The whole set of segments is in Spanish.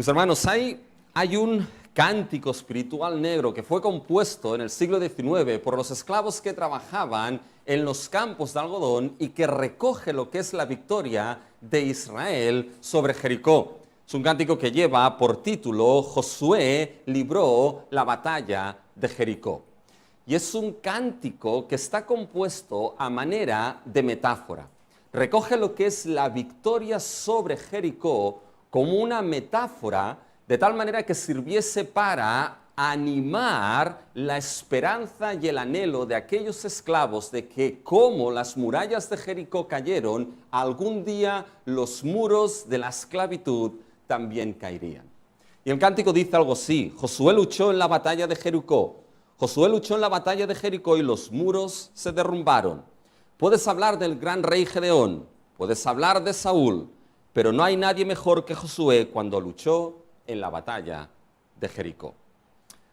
Mis hermanos, hay un cántico espiritual negro que fue compuesto en el siglo XIX por los esclavos que trabajaban en los campos de algodón y que recoge lo que es la victoria de Israel sobre Jericó. Es un cántico que lleva por título Josué libró la batalla de Jericó. Y es un cántico que está compuesto a manera de metáfora. Recoge lo que es la victoria sobre Jericó como una metáfora, de tal manera que sirviese para animar la esperanza y el anhelo de aquellos esclavos de que, como las murallas de Jericó cayeron, algún día los muros de la esclavitud también caerían. Y el cántico dice algo así: Josué luchó en la batalla de Jericó. Josué luchó en la batalla de Jericó y los muros se derrumbaron. Puedes hablar del gran rey Gedeón, puedes hablar de Saúl, pero no hay nadie mejor que Josué cuando luchó en la batalla de Jericó.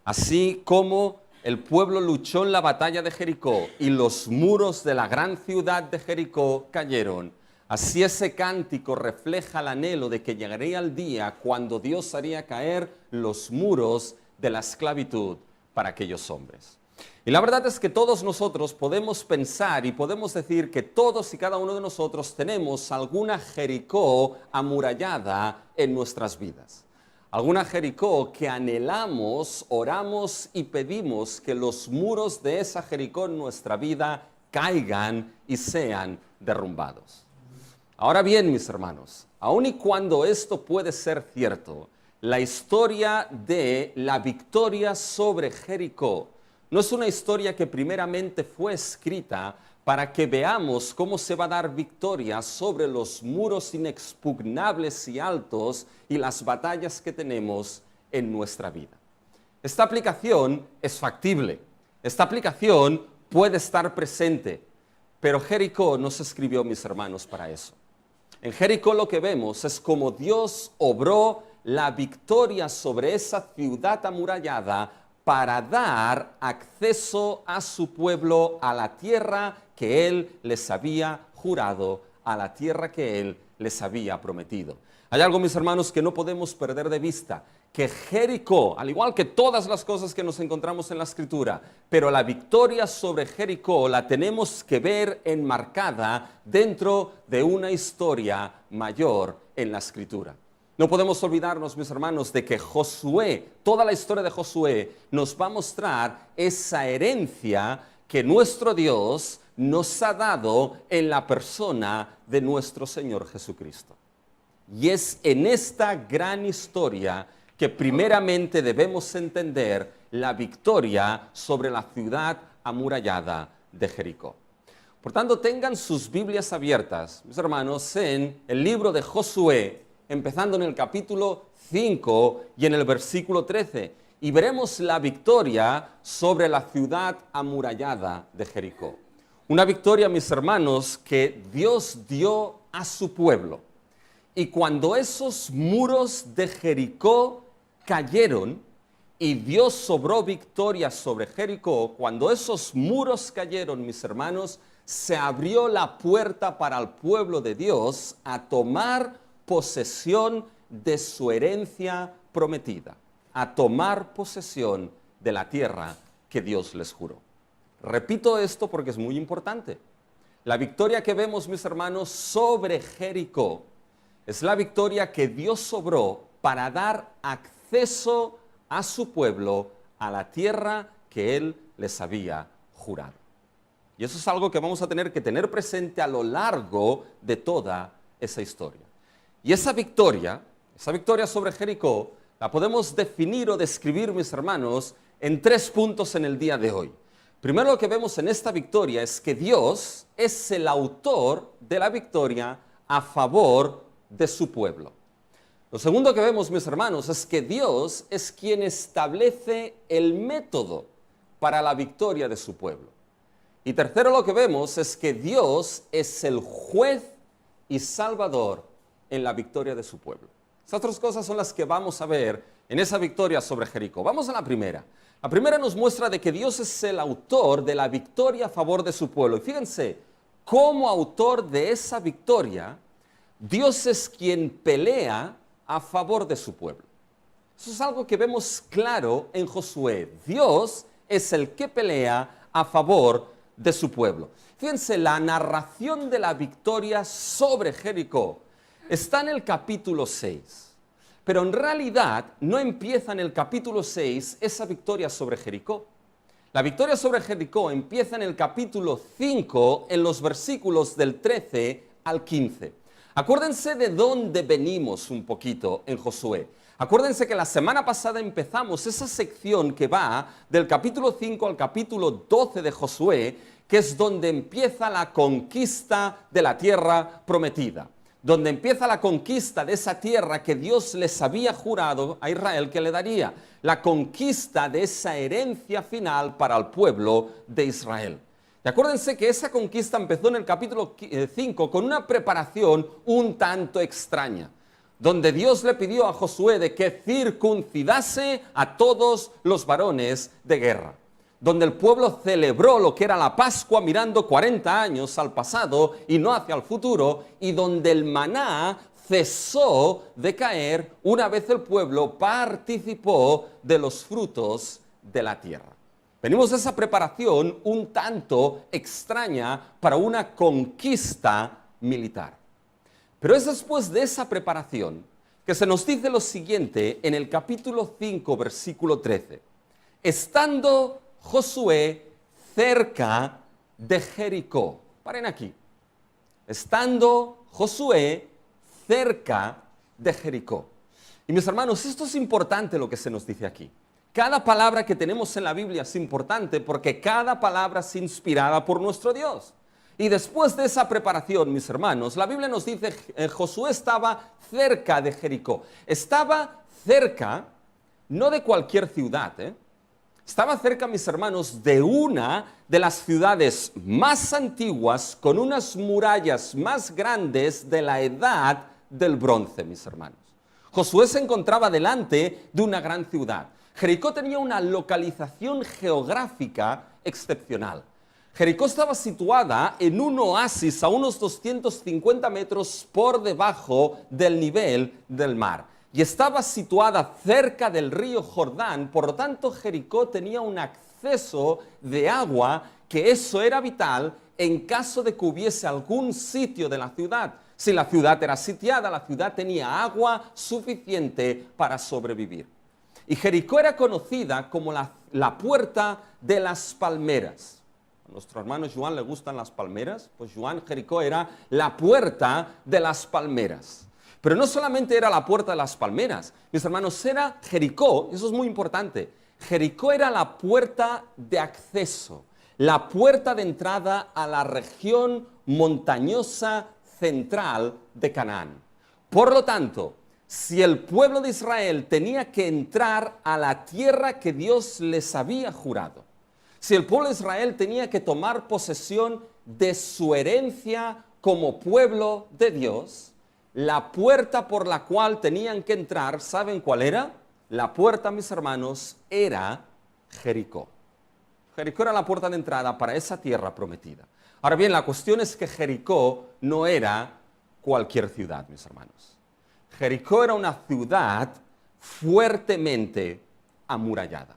Así como el pueblo luchó en la batalla de Jericó y los muros de la gran ciudad de Jericó cayeron, así ese cántico refleja el anhelo de que llegaría el día cuando Dios haría caer los muros de la esclavitud para aquellos hombres. Y la verdad es que todos nosotros podemos pensar y podemos decir que todos y cada uno de nosotros tenemos alguna Jericó amurallada en nuestras vidas. Alguna Jericó que anhelamos, oramos y pedimos que los muros de esa Jericó en nuestra vida caigan y sean derrumbados. Ahora bien, mis hermanos, aun y cuando esto puede ser cierto, la historia de la victoria sobre Jericó no es una historia que primeramente fue escrita para que veamos cómo se va a dar victoria sobre los muros inexpugnables y altos y las batallas que tenemos en nuestra vida. Esta aplicación es factible, esta aplicación puede estar presente, pero Jericó no se escribió, mis hermanos, para eso. En Jericó lo que vemos es cómo Dios obró la victoria sobre esa ciudad amurallada para dar acceso a su pueblo a la tierra que Él les había jurado, a la tierra que Él les había prometido. Hay algo, mis hermanos, que no podemos perder de vista, que Jericó, al igual que todas las cosas que nos encontramos en la Escritura, pero la victoria sobre Jericó la tenemos que ver enmarcada dentro de una historia mayor en la Escritura. No podemos olvidarnos, mis hermanos, de que Josué, toda la historia de Josué, nos va a mostrar esa herencia que nuestro Dios nos ha dado en la persona de nuestro Señor Jesucristo. Y es en esta gran historia que primeramente debemos entender la victoria sobre la ciudad amurallada de Jericó. Por tanto, tengan sus Biblias abiertas, mis hermanos, en el libro de Josué, empezando en el capítulo 5 y en el versículo 13, y veremos la victoria sobre la ciudad amurallada de Jericó. Una victoria, mis hermanos, que Dios dio a su pueblo. Y cuando esos muros de Jericó cayeron y Dios sobró victoria sobre Jericó, cuando esos muros cayeron, mis hermanos, se abrió la puerta para el pueblo de Dios a tomar posesión de su herencia prometida, a tomar posesión de la tierra que Dios les juró. Repito esto porque es muy importante. La victoria que vemos, mis hermanos, sobre Jericó es la victoria que Dios sobró para dar acceso a su pueblo a la tierra que Él les había jurado. Y eso es algo que vamos a tener que tener presente a lo largo de toda esa historia. Y esa victoria sobre Jericó, la podemos definir o describir, mis hermanos, en 3 puntos en el día de hoy. Primero, lo que vemos en esta victoria es que Dios es el autor de la victoria a favor de su pueblo. Lo segundo que vemos, mis hermanos, es que Dios es quien establece el método para la victoria de su pueblo. Y tercero, lo que vemos es que Dios es el juez y salvador en la victoria de su pueblo. Estas 3 cosas son las que vamos a ver en esa victoria sobre Jericó. Vamos a la primera. La primera nos muestra de que Dios es el autor de la victoria a favor de su pueblo. Y fíjense, como autor de esa victoria, Dios es quien pelea a favor de su pueblo. Eso es algo que vemos claro en Josué. Dios es el que pelea a favor de su pueblo. Fíjense, la narración de la victoria sobre Jericó está en el capítulo 6. Pero en realidad no empieza en el capítulo 6 esa victoria sobre Jericó. La victoria sobre Jericó empieza en el capítulo 5, en los versículos del 13 al 15. Acuérdense de dónde venimos un poquito en Josué. Acuérdense que la semana pasada empezamos esa sección que va del capítulo 5 al capítulo 12 de Josué, que es donde empieza la conquista de la tierra prometida, donde empieza la conquista de esa tierra que Dios les había jurado a Israel que le daría, la conquista de esa herencia final para el pueblo de Israel. Y acuérdense que esa conquista empezó en el capítulo 5 con una preparación un tanto extraña, donde Dios le pidió a Josué de que circuncidase a todos los varones de guerra, donde el pueblo celebró lo que era la Pascua mirando 40 años al pasado y no hacia el futuro, y donde el maná cesó de caer una vez el pueblo participó de los frutos de la tierra. Venimos de esa preparación un tanto extraña para una conquista militar. Pero es después de esa preparación que se nos dice lo siguiente en el capítulo 5, versículo 13. Estando Josué cerca de Jericó. Paren aquí. Estando Josué cerca de Jericó. Y mis hermanos, esto es importante lo que se nos dice aquí. Cada palabra que tenemos en la Biblia es importante porque cada palabra es inspirada por nuestro Dios. Y después de esa preparación, mis hermanos, la Biblia nos dice que Josué estaba cerca de Jericó. Estaba cerca, no de cualquier ciudad, Estaba cerca, mis hermanos, de una de las ciudades más antiguas, con unas murallas más grandes de la edad del bronce, mis hermanos. Josué se encontraba delante de una gran ciudad. Jericó tenía una localización geográfica excepcional. Jericó estaba situada en un oasis a unos 250 metros por debajo del nivel del mar. Y estaba situada cerca del río Jordán, por lo tanto Jericó tenía un acceso de agua, que eso era vital en caso de que hubiese algún sitio de la ciudad. Si la ciudad era sitiada, la ciudad tenía agua suficiente para sobrevivir. Y Jericó era conocida como la puerta de las palmeras. A nuestro hermano Joan le gustan las palmeras, pues Jericó era la puerta de las palmeras. Pero no solamente era la puerta de las palmeras, mis hermanos, era Jericó, eso es muy importante. Jericó era la puerta de acceso, la puerta de entrada a la región montañosa central de Canaán. Por lo tanto, si el pueblo de Israel tenía que entrar a la tierra que Dios les había jurado, si el pueblo de Israel tenía que tomar posesión de su herencia como pueblo de Dios, la puerta por la cual tenían que entrar, ¿saben cuál era? La puerta, mis hermanos, era Jericó. Jericó era la puerta de entrada para esa tierra prometida. Ahora bien, la cuestión es que Jericó no era cualquier ciudad, mis hermanos. Jericó era una ciudad fuertemente amurallada.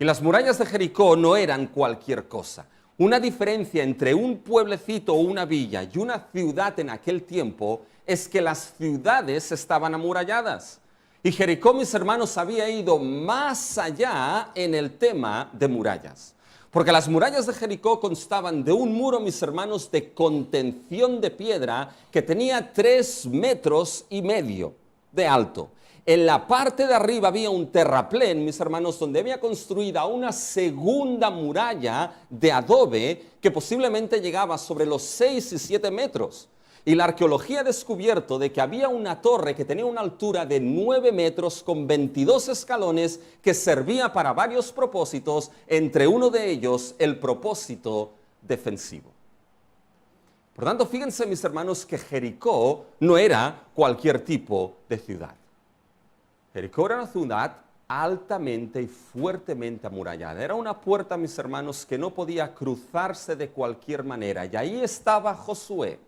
Y las murallas de Jericó no eran cualquier cosa. Una diferencia entre un pueblecito o una villa y una ciudad en aquel tiempo es que las ciudades estaban amuralladas. Y Jericó, mis hermanos, había ido más allá en el tema de murallas. Porque las murallas de Jericó constaban de un muro, mis hermanos, de contención de piedra que tenía 3,5 metros de alto. En la parte de arriba había un terraplén, mis hermanos, donde había construida una segunda muralla de adobe que posiblemente llegaba sobre los 6 y 7 metros. Y la arqueología ha descubierto de que había una torre que tenía una altura de 9 metros con 22 escalones que servía para varios propósitos, entre uno de ellos el propósito defensivo. Por tanto, fíjense, mis hermanos, que Jericó no era cualquier tipo de ciudad. Jericó era una ciudad altamente y fuertemente amurallada. Era una puerta, mis hermanos, que no podía cruzarse de cualquier manera. Y ahí estaba Josué.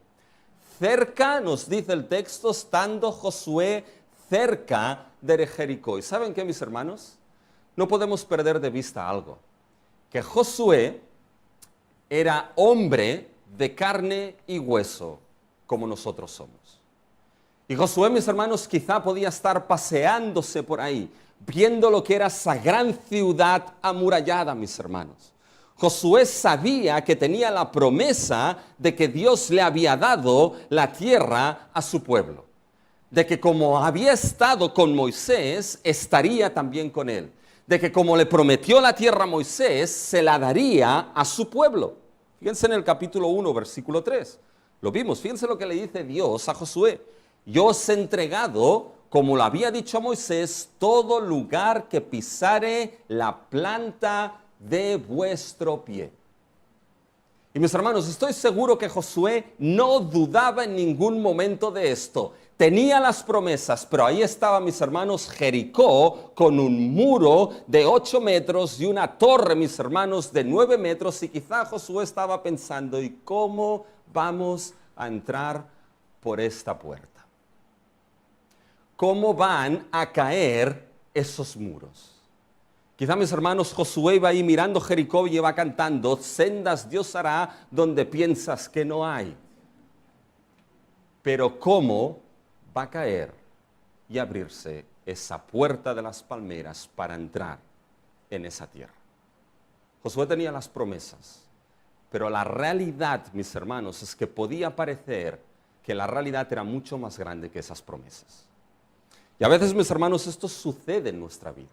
Cerca, nos dice el texto, estando Josué cerca de Jericó. ¿Y saben qué, mis hermanos? No podemos perder de vista algo, que Josué era hombre de carne y hueso, como nosotros somos. Y Josué, mis hermanos, quizá podía estar paseándose por ahí, viendo lo que era esa gran ciudad amurallada, mis hermanos. Josué sabía que tenía la promesa de que Dios le había dado la tierra a su pueblo. De que como había estado con Moisés, estaría también con él. De que como le prometió la tierra a Moisés, se la daría a su pueblo. Fíjense en el capítulo 1, versículo 3. Lo vimos, fíjense lo que le dice Dios a Josué. Yo os he entregado, como lo había dicho a Moisés, todo lugar que pisare la planta de vuestro pie. Y mis hermanos, estoy seguro que Josué no dudaba en ningún momento de esto. Tenía las promesas, pero ahí estaba, mis hermanos, Jericó con un muro de 8 metros y una torre, mis hermanos, de 9 metros. Y quizá Josué estaba pensando, ¿y cómo vamos a entrar por esta puerta? ¿Cómo van a caer esos muros? Quizá, mis hermanos, Josué iba ahí mirando Jericó y iba cantando, sendas Dios hará donde piensas que no hay. Pero ¿cómo va a caer y abrirse esa puerta de las palmeras para entrar en esa tierra? Josué tenía las promesas, pero la realidad, mis hermanos, es que podía parecer que la realidad era mucho más grande que esas promesas. Y a veces, mis hermanos, esto sucede en nuestra vida.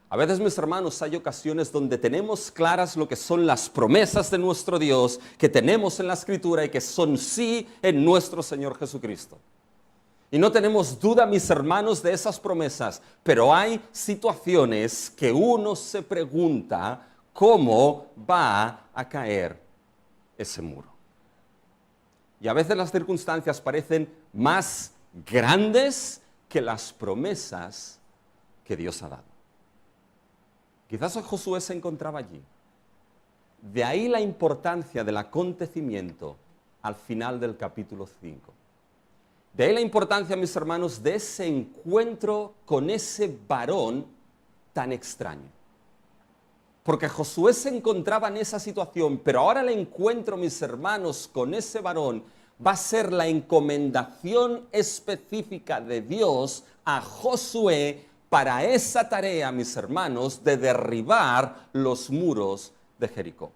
A veces, mis hermanos, hay ocasiones donde tenemos claras lo que son las promesas de nuestro Dios, que tenemos en la Escritura y que son sí en nuestro Señor Jesucristo. Y no tenemos duda, mis hermanos, de esas promesas, pero hay situaciones que uno se pregunta cómo va a caer ese muro. Y a veces las circunstancias parecen más grandes que las promesas que Dios ha dado. Quizás Josué se encontraba allí. De ahí la importancia del acontecimiento al final del capítulo 5. De ahí la importancia, mis hermanos, de ese encuentro con ese varón tan extraño. Porque Josué se encontraba en esa situación, pero ahora el encuentro, mis hermanos, con ese varón va a ser la encomendación específica de Dios a Josué para esa tarea, mis hermanos, de derribar los muros de Jericó.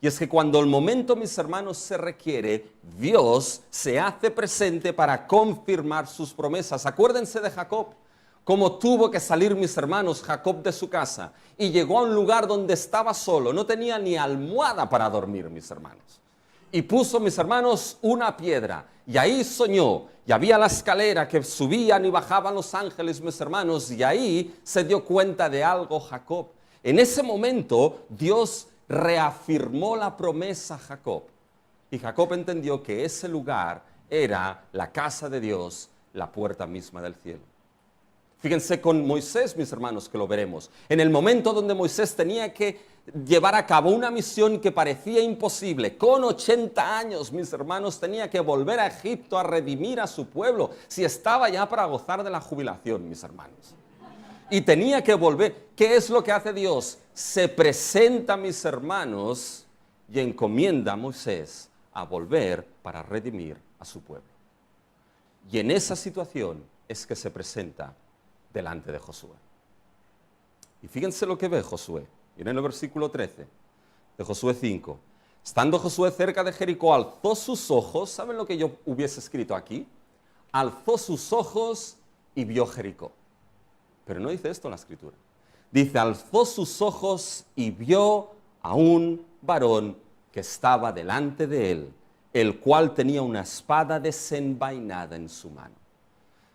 Y es que cuando el momento, mis hermanos, se requiere, Dios se hace presente para confirmar sus promesas. Acuérdense de Jacob, cómo tuvo que salir, mis hermanos, Jacob de su casa y llegó a un lugar donde estaba solo, no tenía ni almohada para dormir, mis hermanos. Y puso, mis hermanos, una piedra, y ahí soñó, y había la escalera que subían y bajaban los ángeles, mis hermanos, y ahí se dio cuenta de algo Jacob. En ese momento, Dios reafirmó la promesa a Jacob, y Jacob entendió que ese lugar era la casa de Dios, la puerta misma del cielo. Fíjense con Moisés, mis hermanos, que lo veremos. En el momento donde Moisés tenía que llevar a cabo una misión que parecía imposible, con 80 años, mis hermanos, tenía que volver a Egipto a redimir a su pueblo, si estaba ya para gozar de la jubilación, mis hermanos. Y tenía que volver. ¿Qué es lo que hace Dios? Se presenta, mis hermanos, y encomienda a Moisés a volver para redimir a su pueblo. Y en esa situación es que se presenta delante de Josué. Y fíjense lo que ve Josué. Miren el versículo 13 de Josué 5. Estando Josué cerca de Jericó, alzó sus ojos. ¿Saben lo que yo hubiese escrito aquí? Alzó sus ojos y vio Jericó. Pero no dice esto en la Escritura. Dice, alzó sus ojos y vio a un varón que estaba delante de él, el cual tenía una espada desenvainada en su mano.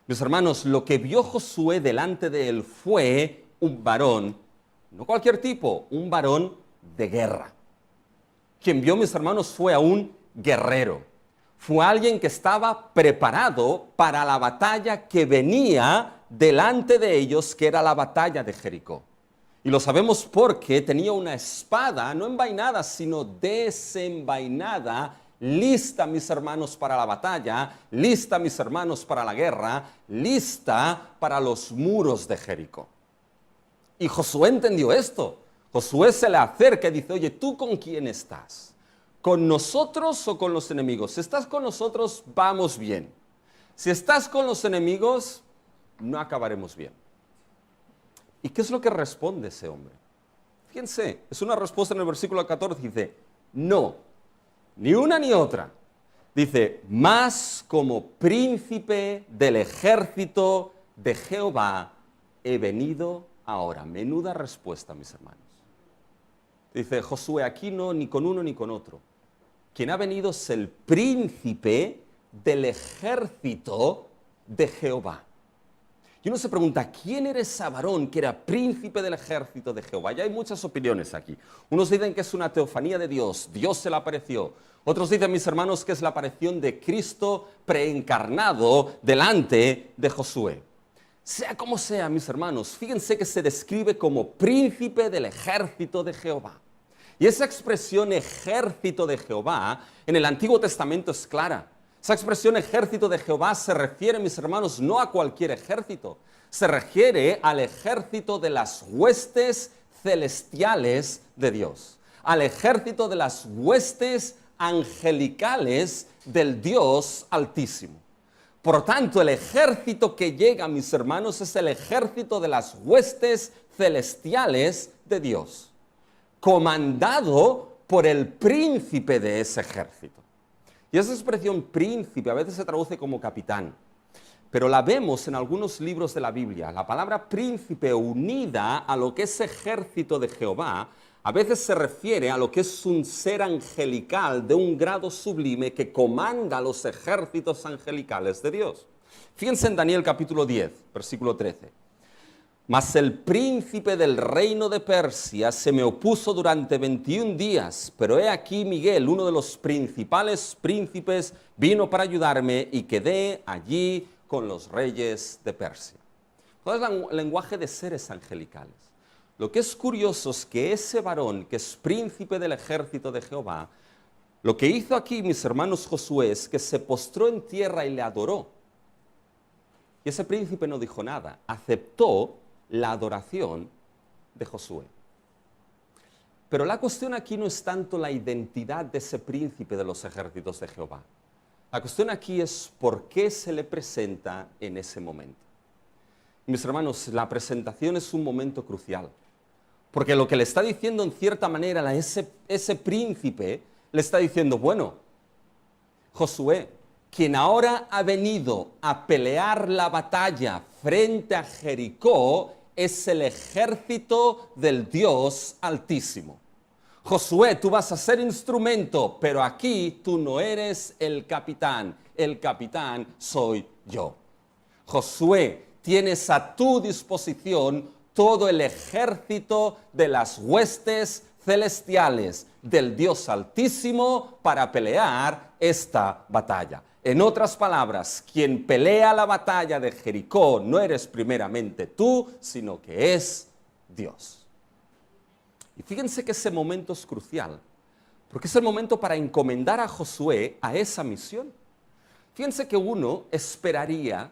Mis hermanos, lo que vio Josué delante de él fue un varón, no cualquier tipo, un varón de guerra. Quien vio, mis hermanos, fue a un guerrero. Fue alguien que estaba preparado para la batalla que venía delante de ellos, que era la batalla de Jericó. Y lo sabemos porque tenía una espada, no envainada, sino desenvainada lista, mis hermanos, para la batalla, lista, mis hermanos, para la guerra, lista para los muros de Jericó. Y Josué entendió esto. Josué se le acerca y dice, oye, ¿tú con quién estás? ¿Con nosotros o con los enemigos? Si estás con nosotros, vamos bien. Si estás con los enemigos, no acabaremos bien. ¿Y qué es lo que responde ese hombre? Fíjense, es una respuesta en el versículo 14, dice, no, ni una ni otra. Dice, mas como príncipe del ejército de Jehová he venido ahora. Menuda respuesta, mis hermanos. Dice Josué, aquí no, ni con uno ni con otro. Quien ha venido es el príncipe del ejército de Jehová. Y uno se pregunta, ¿quién era ese varón que era príncipe del ejército de Jehová? Ya hay muchas opiniones aquí. Unos dicen que es una teofanía de Dios, Dios se le apareció. Otros dicen, mis hermanos, que es la aparición de Cristo preencarnado delante de Josué. Sea como sea, mis hermanos, fíjense que se describe como príncipe del ejército de Jehová. Y esa expresión ejército de Jehová en el Antiguo Testamento es clara. Esa expresión ejército de Jehová se refiere, mis hermanos, no a cualquier ejército. Se refiere al ejército de las huestes celestiales de Dios. Al ejército de las huestes angelicales del Dios Altísimo. Por tanto, el ejército que llega, mis hermanos, es el ejército de las huestes celestiales de Dios, comandado por el príncipe de ese ejército. Y esa expresión príncipe a veces se traduce como capitán, pero la vemos en algunos libros de la Biblia. La palabra príncipe unida a lo que es ejército de Jehová, a veces se refiere a lo que es un ser angelical de un grado sublime que comanda los ejércitos angelicales de Dios. Fíjense en Daniel capítulo 10, versículo 13. Mas el príncipe del reino de Persia se me opuso durante 21 días, pero he aquí Miguel, uno de los principales príncipes, vino para ayudarme y quedé allí con los reyes de Persia. Todo es el lenguaje de seres angelicales. Lo que es curioso es que ese varón, que es príncipe del ejército de Jehová, lo que hizo aquí, mis hermanos Josué, es que se postró en tierra y le adoró. Y ese príncipe no dijo nada, aceptó la adoración de Josué. Pero la cuestión aquí no es tanto la identidad de ese príncipe de los ejércitos de Jehová. La cuestión aquí es por qué se le presenta en ese momento. Mis hermanos, la presentación es un momento crucial. Porque lo que le está diciendo en cierta manera a ese príncipe, le está diciendo, bueno, Josué, quien ahora ha venido a pelear la batalla frente a Jericó, es el ejército del Dios Altísimo. Josué, tú vas a ser instrumento, pero aquí tú no eres el capitán soy yo. Josué, tienes a tu disposición todo el ejército de las huestes celestiales del Dios Altísimo para pelear esta batalla. En otras palabras, quien pelea la batalla de Jericó no eres primeramente tú, sino que es Dios. Y fíjense que ese momento es crucial, porque es el momento para encomendar a Josué a esa misión. Fíjense que uno esperaría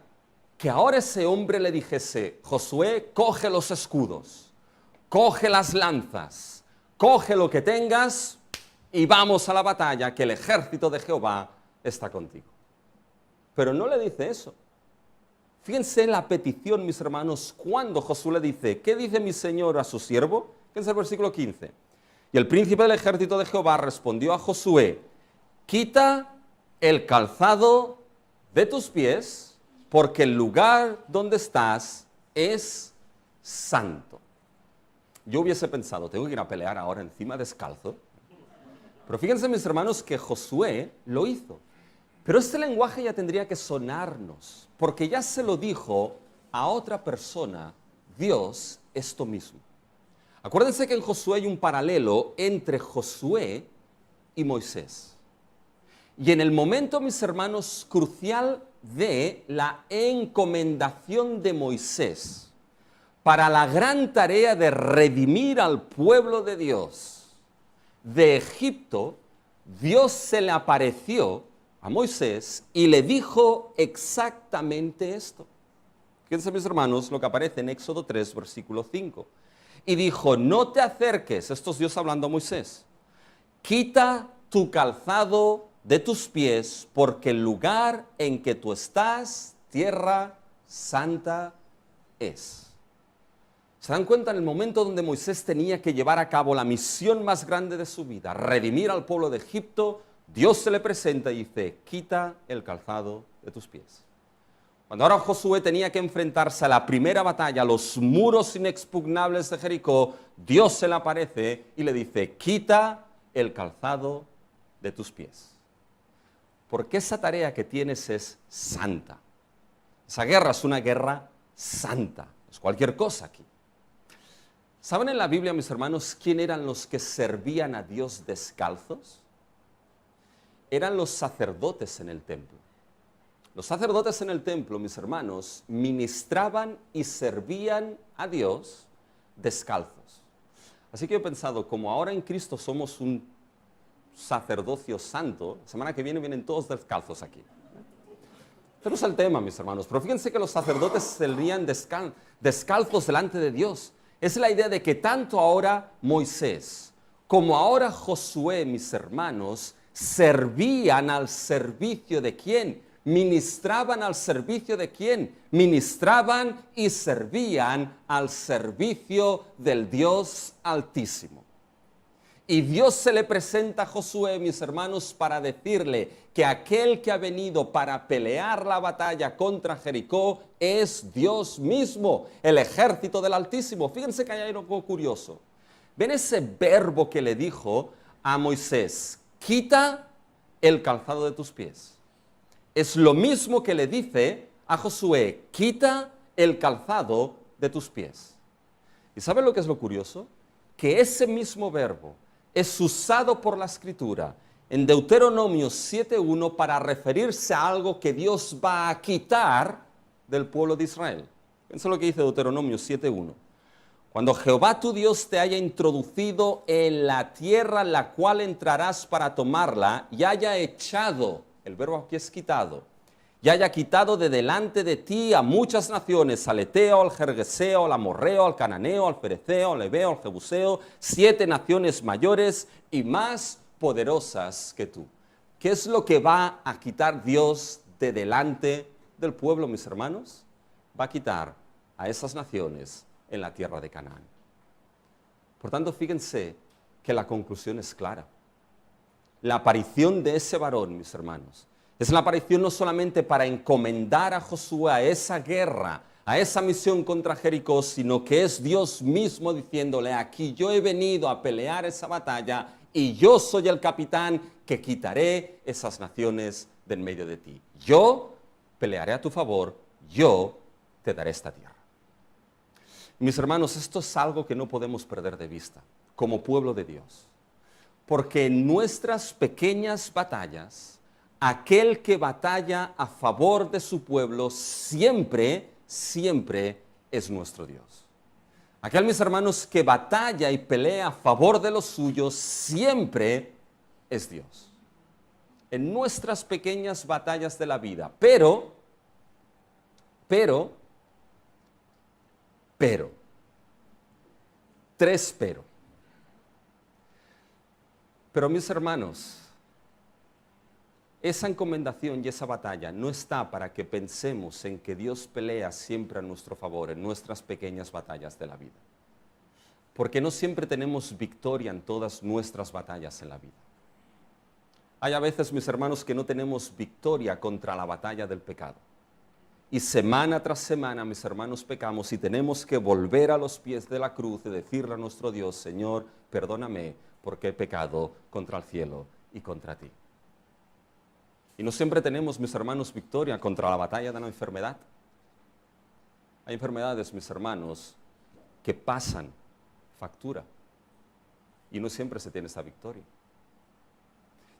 que ahora ese hombre le dijese, Josué, coge los escudos, coge las lanzas, coge lo que tengas y vamos a la batalla, que el ejército de Jehová está contigo. Pero no le dice eso. Fíjense la petición, mis hermanos, cuando Josué le dice, ¿qué dice mi señor a su siervo? Fíjense el versículo 15. Y el príncipe del ejército de Jehová respondió a Josué, quita el calzado de tus pies, porque el lugar donde estás es santo. Yo hubiese pensado, tengo que ir a pelear ahora encima descalzo. Pero fíjense, mis hermanos, que Josué lo hizo. Pero este lenguaje ya tendría que sonarnos, porque ya se lo dijo a otra persona, Dios, esto mismo. Acuérdense que en Josué hay un paralelo entre Josué y Moisés. Y en el momento, mis hermanos, crucial de la encomendación de Moisés para la gran tarea de redimir al pueblo de Dios de Egipto, Dios se le apareció a Moisés y le dijo exactamente esto. Fíjense, mis hermanos, lo que aparece en Éxodo 3, versículo 5. Y dijo, no te acerques, esto es Dios hablando a Moisés, quita tu calzado de tus pies, porque el lugar en que tú estás, tierra santa es. ¿Se dan cuenta? En el momento donde Moisés tenía que llevar a cabo la misión más grande de su vida, redimir al pueblo de Egipto, Dios se le presenta y dice, quita el calzado de tus pies. Cuando ahora Josué tenía que enfrentarse a la primera batalla, a los muros inexpugnables de Jericó, Dios se le aparece y le dice, quita el calzado de tus pies. Porque esa tarea que tienes es santa. Esa guerra es una guerra santa, no es cualquier cosa aquí. ¿Saben en la Biblia, mis hermanos, quién eran los que servían a Dios descalzos? Eran los sacerdotes en el templo. Los sacerdotes en el templo, mis hermanos, ministraban y servían a Dios descalzos. Así que yo he pensado, como ahora en Cristo somos un sacerdocio santo, la semana que vienen todos descalzos aquí. Este no es el tema, mis hermanos, pero fíjense que los sacerdotes servían descalzos delante de Dios. Es la idea de que tanto ahora Moisés como ahora Josué, mis hermanos, servían al servicio de ¿quién? Ministraban al servicio de ¿quién? Ministraban y servían al servicio del Dios Altísimo. Y Dios se le presenta a Josué, mis hermanos, para decirle que aquel que ha venido para pelear la batalla contra Jericó es Dios mismo, el ejército del Altísimo. Fíjense que hay algo curioso. ¿Ven ese verbo que le dijo a Moisés? Quita el calzado de tus pies. Es lo mismo que le dice a Josué, quita el calzado de tus pies. ¿Y saben lo que es lo curioso? Que ese mismo verbo es usado por la Escritura en Deuteronomio 7.1 para referirse a algo que Dios va a quitar del pueblo de Israel. Piensa lo que dice Deuteronomio 7.1. Cuando Jehová tu Dios te haya introducido en la tierra en la cual entrarás para tomarla y haya echado, el verbo aquí es quitado, y haya quitado de delante de ti a muchas naciones, al Eteo, al Gergeseo, al Amorreo, al Cananeo, al Fereceo, al Ebeo, al Jebuseo, 7 naciones mayores y más poderosas que tú. ¿Qué es lo que va a quitar Dios de delante del pueblo, mis hermanos? Va a quitar a esas naciones en la tierra de Canaán. Por tanto, fíjense que la conclusión es clara. La aparición de ese varón, mis hermanos, es la aparición no solamente para encomendar a Josué a esa guerra, a esa misión contra Jericó, sino que es Dios mismo diciéndole, aquí yo he venido a pelear esa batalla y yo soy el capitán que quitaré esas naciones de en medio de ti. Yo pelearé a tu favor, yo te daré esta tierra. Mis hermanos, esto es algo que no podemos perder de vista como pueblo de Dios. Porque en nuestras pequeñas batallas, aquel que batalla a favor de su pueblo siempre, siempre es nuestro Dios. Aquel, mis hermanos, que batalla y pelea a favor de los suyos siempre es Dios. En nuestras pequeñas batallas de la vida. Pero, tres pero. Pero mis hermanos, esa encomendación y esa batalla no está para que pensemos en que Dios pelea siempre a nuestro favor en nuestras pequeñas batallas de la vida. Porque no siempre tenemos victoria en todas nuestras batallas en la vida. Hay a veces, mis hermanos, que no tenemos victoria contra la batalla del pecado. Y semana tras semana, mis hermanos, pecamos y tenemos que volver a los pies de la cruz y decirle a nuestro Dios, Señor, perdóname porque he pecado contra el cielo y contra ti. Y no siempre tenemos, mis hermanos, victoria contra la batalla de la enfermedad. Hay enfermedades, mis hermanos, que pasan factura. Y no siempre se tiene esa victoria.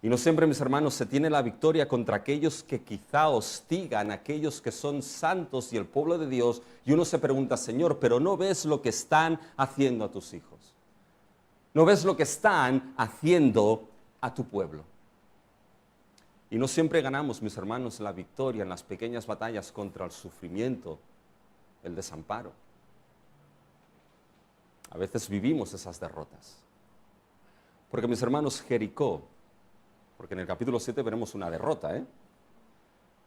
Y no siempre, mis hermanos, se tiene la victoria contra aquellos que quizá hostigan, aquellos que son santos y el pueblo de Dios. Y uno se pregunta, Señor, pero ¿no ves lo que están haciendo a tus hijos? ¿No ves lo que están haciendo a tu pueblo? Y no siempre ganamos, mis hermanos, la victoria en las pequeñas batallas contra el sufrimiento, el desamparo. A veces vivimos esas derrotas. Porque, mis hermanos, Jericó, porque en el capítulo 7 veremos una derrota,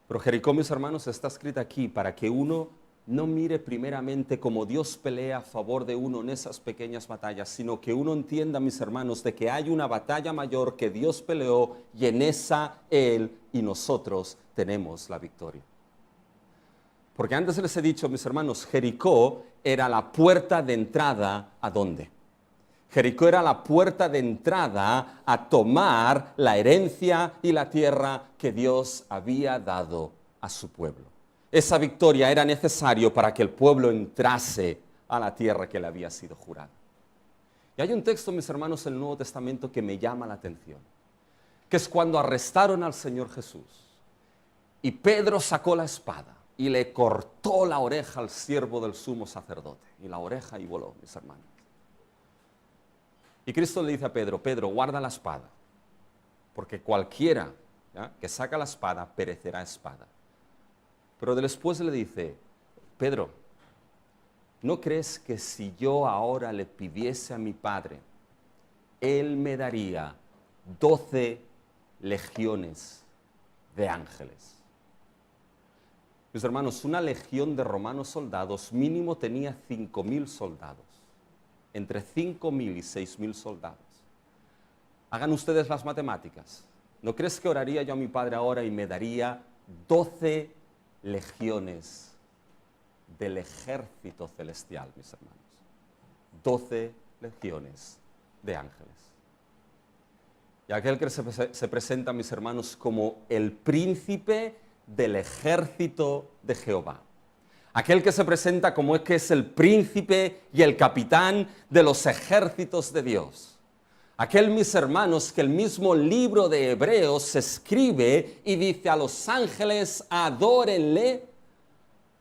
pero Jericó, mis hermanos, está escrita aquí para que uno no mire primeramente cómo Dios pelea a favor de uno en esas pequeñas batallas, sino que uno entienda, mis hermanos, de que hay una batalla mayor que Dios peleó y en esa Él y nosotros tenemos la victoria. Porque antes les he dicho, mis hermanos, Jericó era la puerta de entrada ¿a dónde? Jericó era la puerta de entrada a tomar la herencia y la tierra que Dios había dado a su pueblo. Esa victoria era necesario para que el pueblo entrase a la tierra que le había sido jurada. Y hay un texto, mis hermanos, en el Nuevo Testamento que me llama la atención, que es cuando arrestaron al Señor Jesús y Pedro sacó la espada y le cortó la oreja al siervo del sumo sacerdote, y la oreja y voló, mis hermanos. Y Cristo le dice a Pedro, Pedro, guarda la espada, porque cualquiera que saca la espada perecerá a espada. Pero después le dice, Pedro, ¿no crees que si yo ahora le pidiese a mi Padre, Él me daría 12 legiones de ángeles? Mis hermanos, una legión de romanos soldados mínimo tenía 5.000 soldados, entre 5.000 y 6.000 soldados. Hagan ustedes las matemáticas. ¿No crees que oraría yo a mi Padre ahora y me daría 12 legiones del ejército celestial, mis hermanos? 12 legiones de ángeles. Y aquel que se presenta, mis hermanos, como el príncipe del ejército de Jehová. Aquel que se presenta como es que es el príncipe y el capitán de los ejércitos de Dios. Aquel, mis hermanos, que el mismo libro de Hebreos escribe y dice a los ángeles, adórenle.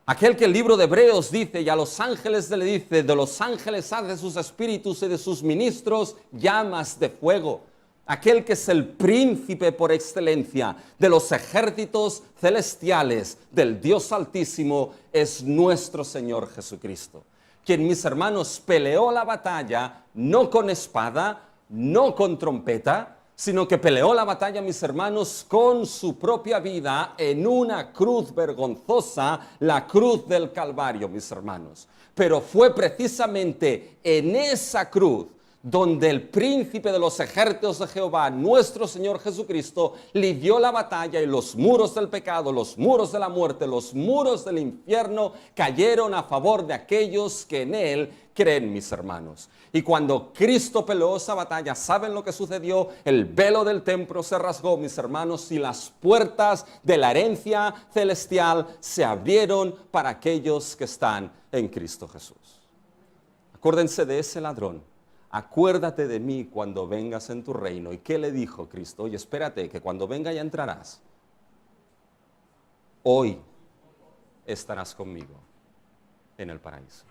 Aquel que el libro de Hebreos dice y a los ángeles le dice, de los ángeles hace sus espíritus y de sus ministros llamas de fuego. Aquel que es el príncipe por excelencia de los ejércitos celestiales del Dios Altísimo es nuestro Señor Jesucristo, quien, mis hermanos, peleó la batalla no con espada, no con trompeta, sino que peleó la batalla, mis hermanos, con su propia vida en una cruz vergonzosa, la cruz del Calvario, mis hermanos. Pero fue precisamente en esa cruz donde el príncipe de los ejércitos de Jehová, nuestro Señor Jesucristo, lidió la batalla y los muros del pecado, los muros de la muerte, los muros del infierno cayeron a favor de aquellos que en Él creen, mis hermanos. Y cuando Cristo peleó esa batalla, ¿saben lo que sucedió? El velo del templo se rasgó, mis hermanos, y las puertas de la herencia celestial se abrieron para aquellos que están en Cristo Jesús. Acuérdense de ese ladrón. Acuérdate de mí cuando vengas en tu reino. ¿Y qué le dijo Cristo? Oye, espérate, que cuando venga ya entrarás. Hoy estarás conmigo en el paraíso.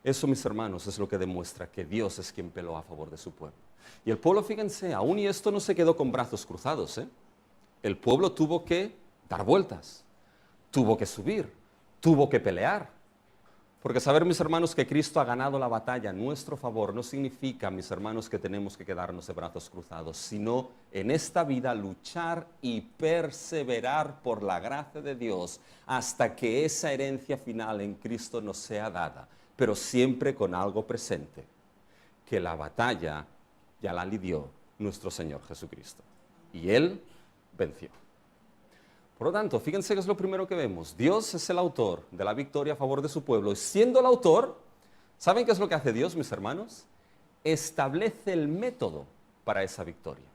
Eso, mis hermanos, es lo que demuestra que Dios es quien peleó a favor de su pueblo. Y el pueblo, fíjense, aún y esto no se quedó con brazos cruzados, El pueblo tuvo que dar vueltas, tuvo que subir, tuvo que pelear. Porque saber, mis hermanos, que Cristo ha ganado la batalla a nuestro favor no significa, mis hermanos, que tenemos que quedarnos de brazos cruzados, sino en esta vida luchar y perseverar por la gracia de Dios hasta que esa herencia final en Cristo nos sea dada, pero siempre con algo presente, que la batalla ya la lidió nuestro Señor Jesucristo. Y Él venció. Por lo tanto, fíjense que es lo primero que vemos. Dios es el autor de la victoria a favor de su pueblo. Y siendo el autor, ¿saben qué es lo que hace Dios, mis hermanos? Establece el método para esa victoria.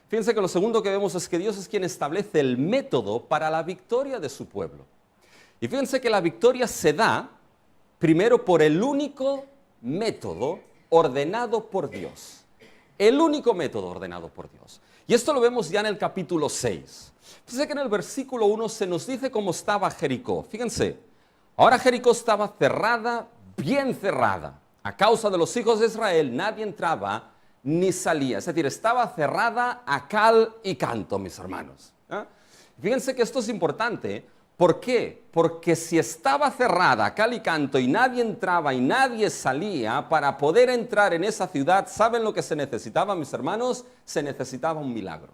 Fíjense que lo segundo que vemos es que Dios es quien establece el método para la victoria de su pueblo. Y fíjense que la victoria se da primero por el único método ordenado por Dios. El único método ordenado por Dios. Y esto lo vemos ya en el capítulo 6. Fíjense que en el versículo 1 se nos dice cómo estaba Jericó. Fíjense, ahora Jericó estaba cerrada, bien cerrada. A causa de los hijos de Israel nadie entraba ni salía. Es decir, estaba cerrada a cal y canto, mis hermanos. Fíjense que esto es importante. ¿Por qué? Porque si estaba cerrada a cal y canto y nadie entraba y nadie salía, para poder entrar en esa ciudad, ¿saben lo que se necesitaba, mis hermanos? Se necesitaba un milagro.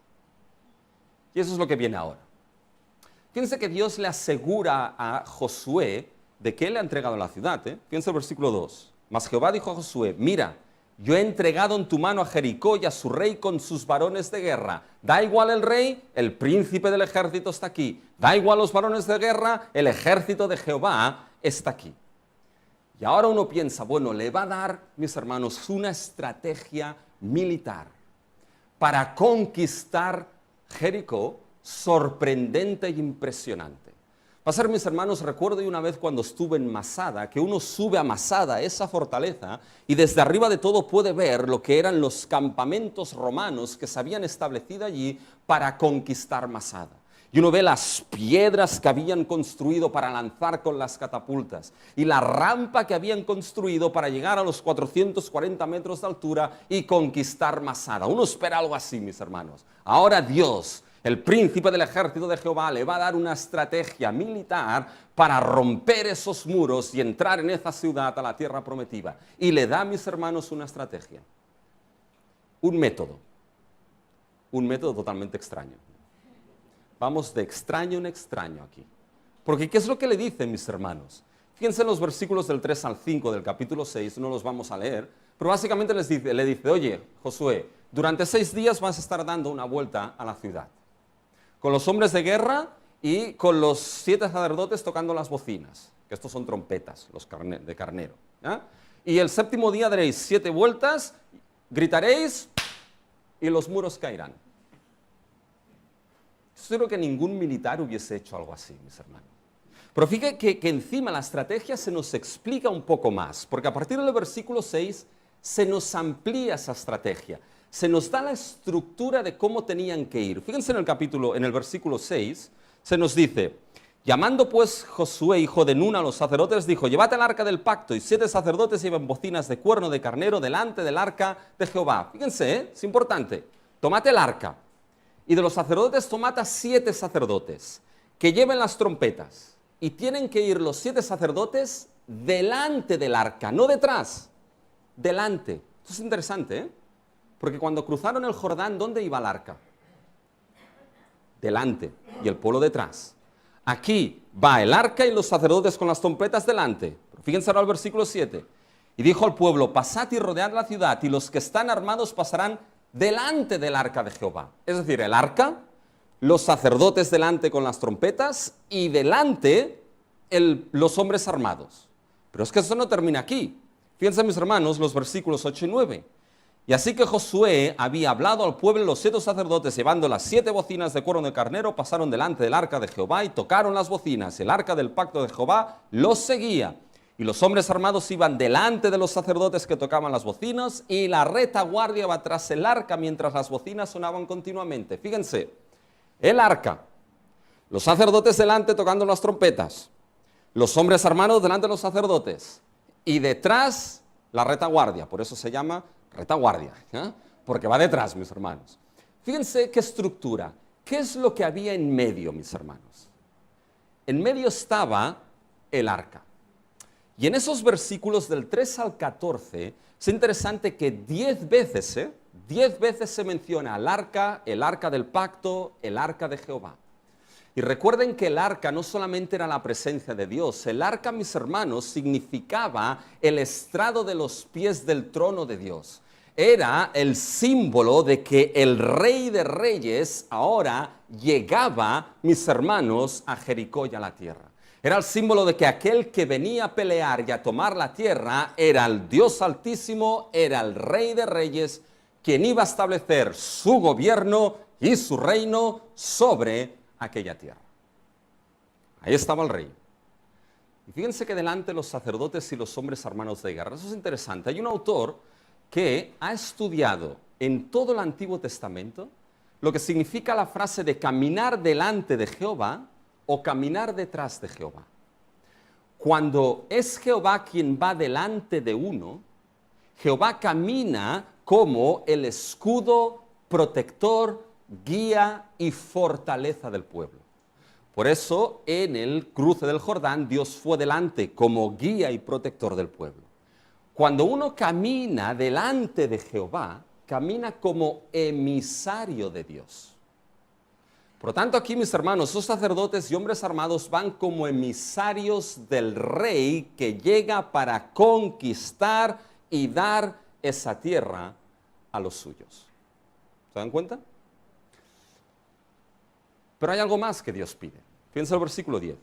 Y eso es lo que viene ahora. Fíjense que Dios le asegura a Josué de que Él le ha entregado la ciudad. Fíjense el versículo 2. Mas Jehová dijo a Josué, mira, yo he entregado en tu mano a Jericó y a su rey con sus varones de guerra. Da igual el rey, el príncipe del ejército está aquí. Da igual los varones de guerra, el ejército de Jehová está aquí. Y ahora uno piensa, bueno, le va a dar, mis hermanos, una estrategia militar para conquistar Jericó sorprendente y impresionante. Va a ser, mis hermanos, recuerdo una vez cuando estuve en Masada, que uno sube a Masada, esa fortaleza, y desde arriba de todo puede ver lo que eran los campamentos romanos que se habían establecido allí para conquistar Masada. Y uno ve las piedras que habían construido para lanzar con las catapultas y la rampa que habían construido para llegar a los 440 metros de altura y conquistar Masada. Uno espera algo así, mis hermanos. Ahora Dios, el príncipe del ejército de Jehová, le va a dar una estrategia militar para romper esos muros y entrar en esa ciudad, a la tierra prometida. Y le da, mis hermanos, una estrategia. Un método totalmente extraño. Vamos de extraño en extraño aquí. Porque ¿qué es lo que le dicen, mis hermanos? Fíjense en los versículos del 3 al 5 del capítulo 6, no los vamos a leer, pero básicamente le dice, oye, Josué, durante 6 días vas a estar dando una vuelta a la ciudad, con los hombres de guerra y con los 7 sacerdotes tocando las bocinas, que estos son trompetas, los de carnero. Y el 7º día daréis 7 vueltas, gritaréis y los muros caerán. Yo creo que ningún militar hubiese hecho algo así, mis hermanos. Pero fíjate que encima la estrategia se nos explica un poco más, porque a partir del versículo 6 se nos amplía esa estrategia, se nos da la estructura de cómo tenían que ir. Fíjense en el versículo 6, se nos dice, llamando pues Josué, hijo de Nun, a los sacerdotes, dijo, llevad el arca del pacto, y 7 sacerdotes llevan bocinas de cuerno de carnero delante del arca de Jehová. Fíjense, es importante, tomad el arca. Y de los sacerdotes tomad a 7 sacerdotes que lleven las trompetas. Y tienen que ir los 7 sacerdotes delante del arca, no detrás, delante. Esto es interesante, porque cuando cruzaron el Jordán, ¿dónde iba el arca? Delante, y el pueblo detrás. Aquí va el arca y los sacerdotes con las trompetas delante. Fíjense ahora el versículo 7. Y dijo al pueblo, pasad y rodead la ciudad, y los que están armados pasarán delante del arca de Jehová. Es decir, el arca, los sacerdotes delante con las trompetas y delante los hombres armados. Pero es que eso no termina aquí. Fíjense, mis hermanos, los versículos 8 y 9. Y así que Josué había hablado al pueblo, los 7 sacerdotes, llevando las 7 bocinas de cuerno de carnero, pasaron delante del arca de Jehová y tocaron las bocinas. El arca del pacto de Jehová los seguía. Y los hombres armados iban delante de los sacerdotes que tocaban las bocinas y la retaguardia va tras el arca mientras las bocinas sonaban continuamente. Fíjense, el arca, los sacerdotes delante tocando las trompetas, los hombres armados delante de los sacerdotes y detrás la retaguardia, por eso se llama retaguardia, porque va detrás, mis hermanos. Fíjense qué estructura, qué es lo que había en medio, mis hermanos. En medio estaba el arca. Y en esos versículos del 3 al 14, es interesante que 10 veces se menciona el arca del pacto, el arca de Jehová. Y recuerden que el arca no solamente era la presencia de Dios, el arca, mis hermanos, significaba el estrado de los pies del trono de Dios. Era el símbolo de que el Rey de Reyes ahora llegaba, mis hermanos, a Jericó y a la tierra. Era el símbolo de que aquel que venía a pelear y a tomar la tierra era el Dios Altísimo, era el Rey de Reyes, quien iba a establecer su gobierno y su reino sobre aquella tierra. Ahí estaba el rey. Y fíjense que delante los sacerdotes y los hombres armados de guerra. Eso es interesante. Hay un autor que ha estudiado en todo el Antiguo Testamento lo que significa la frase de caminar delante de Jehová o caminar detrás de Jehová. Cuando es Jehová quien va delante de uno, Jehová camina como el escudo protector, guía y fortaleza del pueblo. Por eso, en el cruce del Jordán, Dios fue delante como guía y protector del pueblo. Cuando uno camina delante de Jehová, camina como emisario de Dios. Por lo tanto, aquí, mis hermanos, esos sacerdotes y hombres armados van como emisarios del rey que llega para conquistar y dar esa tierra a los suyos. ¿Se dan cuenta? Pero hay algo más que Dios pide. Fíjense el versículo 10.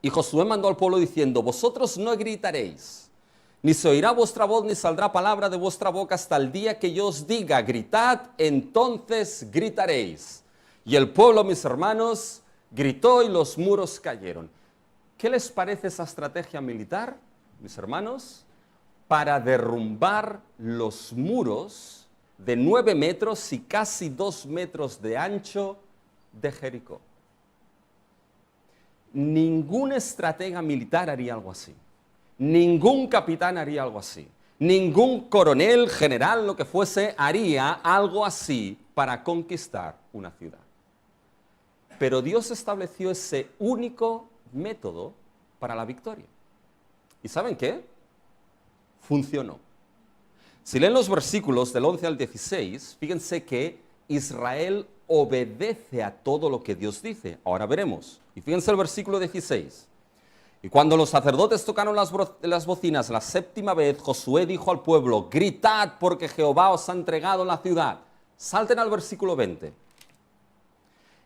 Y Josué mandó al pueblo diciendo: vosotros no gritaréis, ni se oirá vuestra voz, ni saldrá palabra de vuestra boca hasta el día que yo os diga, gritad, entonces gritaréis. Y el pueblo, mis hermanos, gritó y los muros cayeron. ¿Qué les parece esa estrategia militar, mis hermanos? Para derrumbar los muros de 9 metros y casi 2 metros de ancho de Jericó. Ningún estratega militar haría algo así. Ningún capitán haría algo así. Ningún coronel, general, lo que fuese, haría algo así para conquistar una ciudad. Pero Dios estableció ese único método para la victoria. ¿Y saben qué? Funcionó. Si leen los versículos del 11 al 16, fíjense que Israel obedece a todo lo que Dios dice. Ahora veremos. Y fíjense el versículo 16. Y cuando los sacerdotes tocaron las bocinas la 7ª vez, Josué dijo al pueblo: gritad porque Jehová os ha entregado la ciudad. Salten al versículo 20.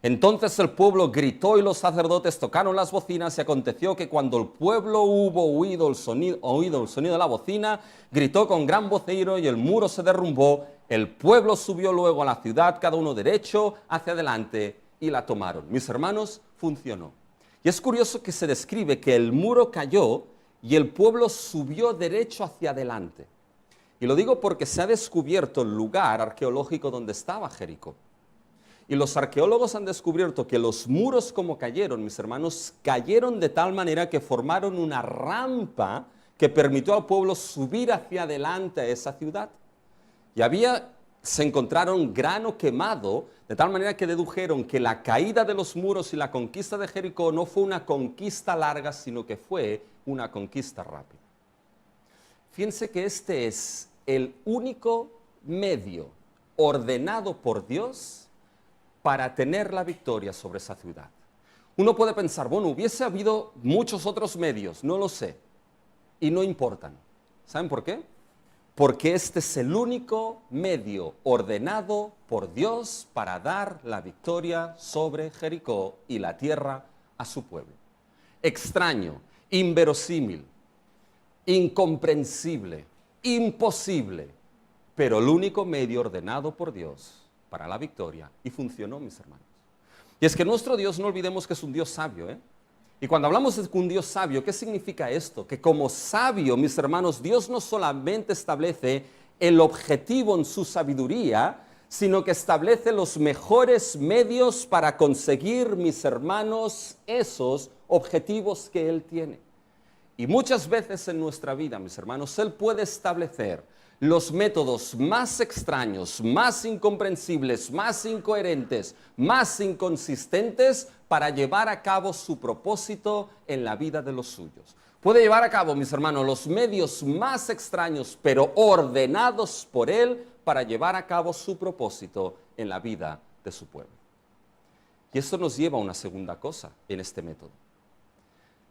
Entonces el pueblo gritó y los sacerdotes tocaron las bocinas, y aconteció que cuando el pueblo hubo oído el sonido de la bocina, gritó con gran vocerío y el muro se derrumbó. El pueblo subió luego a la ciudad, cada uno derecho hacia adelante, y la tomaron. Mis hermanos, funcionó. Y es curioso que se describe que el muro cayó y el pueblo subió derecho hacia adelante. Y lo digo porque se ha descubierto el lugar arqueológico donde estaba Jericó. Y los arqueólogos han descubierto que los muros, como cayeron, mis hermanos, cayeron de tal manera que formaron una rampa que permitió al pueblo subir hacia adelante a esa ciudad. Y se encontraron grano quemado, de tal manera que dedujeron que la caída de los muros y la conquista de Jericó no fue una conquista larga, sino que fue una conquista rápida. Fíjense que este es el único medio ordenado por Dios para tener la victoria sobre esa ciudad. Uno puede pensar, bueno, hubiese habido muchos otros medios, no lo sé, y no importan. ¿Saben por qué? Porque este es el único medio ordenado por Dios para dar la victoria sobre Jericó y la tierra a su pueblo. Extraño, inverosímil, incomprensible, imposible, pero el único medio ordenado por Dios para la victoria, y funcionó, mis hermanos. Y es que nuestro Dios, no olvidemos que es un Dios sabio, Y cuando hablamos de un Dios sabio, ¿qué significa esto? Que como sabio, mis hermanos, Dios no solamente establece el objetivo en su sabiduría, sino que establece los mejores medios para conseguir, mis hermanos, esos objetivos que Él tiene. Y muchas veces en nuestra vida, mis hermanos, Él puede establecer los métodos más extraños, más incomprensibles, más incoherentes, más inconsistentes para llevar a cabo su propósito en la vida de los suyos. Puede llevar a cabo, mis hermanos, los medios más extraños, pero ordenados por Él para llevar a cabo su propósito en la vida de su pueblo. Y esto nos lleva a una segunda cosa en este método.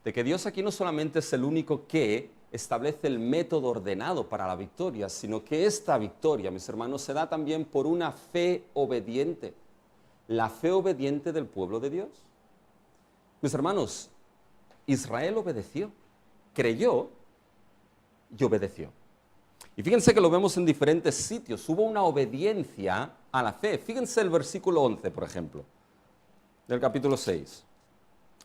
De que Dios aquí no solamente es el único que establece el método ordenado para la victoria, sino que esta victoria, mis hermanos, se da también por una fe obediente. La fe obediente del pueblo de Dios. Mis hermanos, Israel obedeció, creyó y obedeció. Y fíjense que lo vemos en diferentes sitios. Hubo una obediencia a la fe. Fíjense el versículo 11, por ejemplo, del capítulo 6.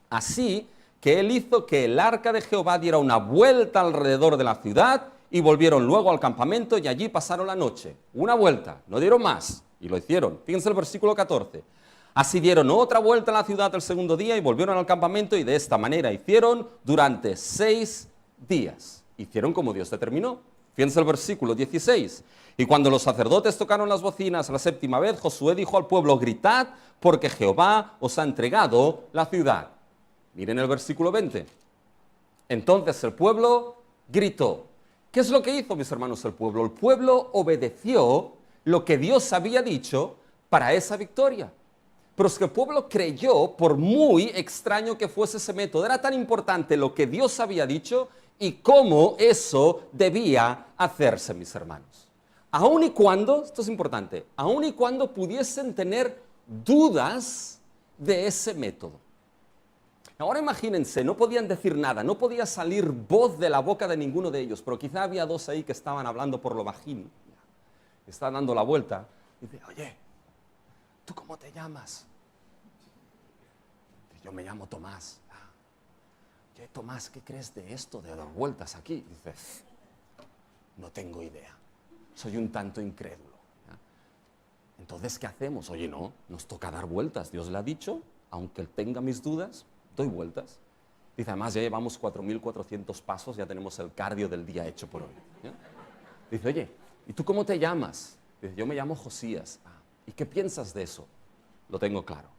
Así que él hizo que el arca de Jehová diera una vuelta alrededor de la ciudad, y volvieron luego al campamento y allí pasaron la noche. Una vuelta, no dieron más, y lo hicieron. Fíjense el versículo 14. Así dieron otra vuelta en la ciudad el segundo día y volvieron al campamento, y de esta manera hicieron durante 6 días. Hicieron como Dios determinó. Fíjense el versículo 16. Y cuando los sacerdotes tocaron las bocinas la 7ª vez, Josué dijo al pueblo, gritad, porque Jehová os ha entregado la ciudad. Miren el versículo 20. Entonces el pueblo gritó. ¿Qué es lo que hizo, mis hermanos, el pueblo? El pueblo obedeció lo que Dios había dicho para esa victoria. Pero es que el pueblo creyó, por muy extraño que fuese ese método, era tan importante lo que Dios había dicho y cómo eso debía hacerse, mis hermanos. Aun y cuando, esto es importante, aun y cuando pudiesen tener dudas de ese método. Ahora imagínense, no podían decir nada, no podía salir voz de la boca de ninguno de ellos, pero quizá había dos ahí que estaban hablando por lo bajín, estaban dando la vuelta, y dice, oye, ¿tú cómo te llamas? Yo me llamo Tomás. Oye, Tomás, ¿qué crees de esto, de dar vueltas aquí? Dice, no tengo idea, soy un tanto incrédulo. Entonces, ¿qué hacemos? Oye, no, nos toca dar vueltas, Dios le ha dicho, aunque tenga mis dudas, doy vueltas. Dice, además ya llevamos 4.400 pasos, ya tenemos el cardio del día hecho por hoy. ¿Ya? Dice, oye, ¿y tú cómo te llamas? Dice, yo me llamo Josías. ¿Y qué piensas de eso? Lo tengo claro.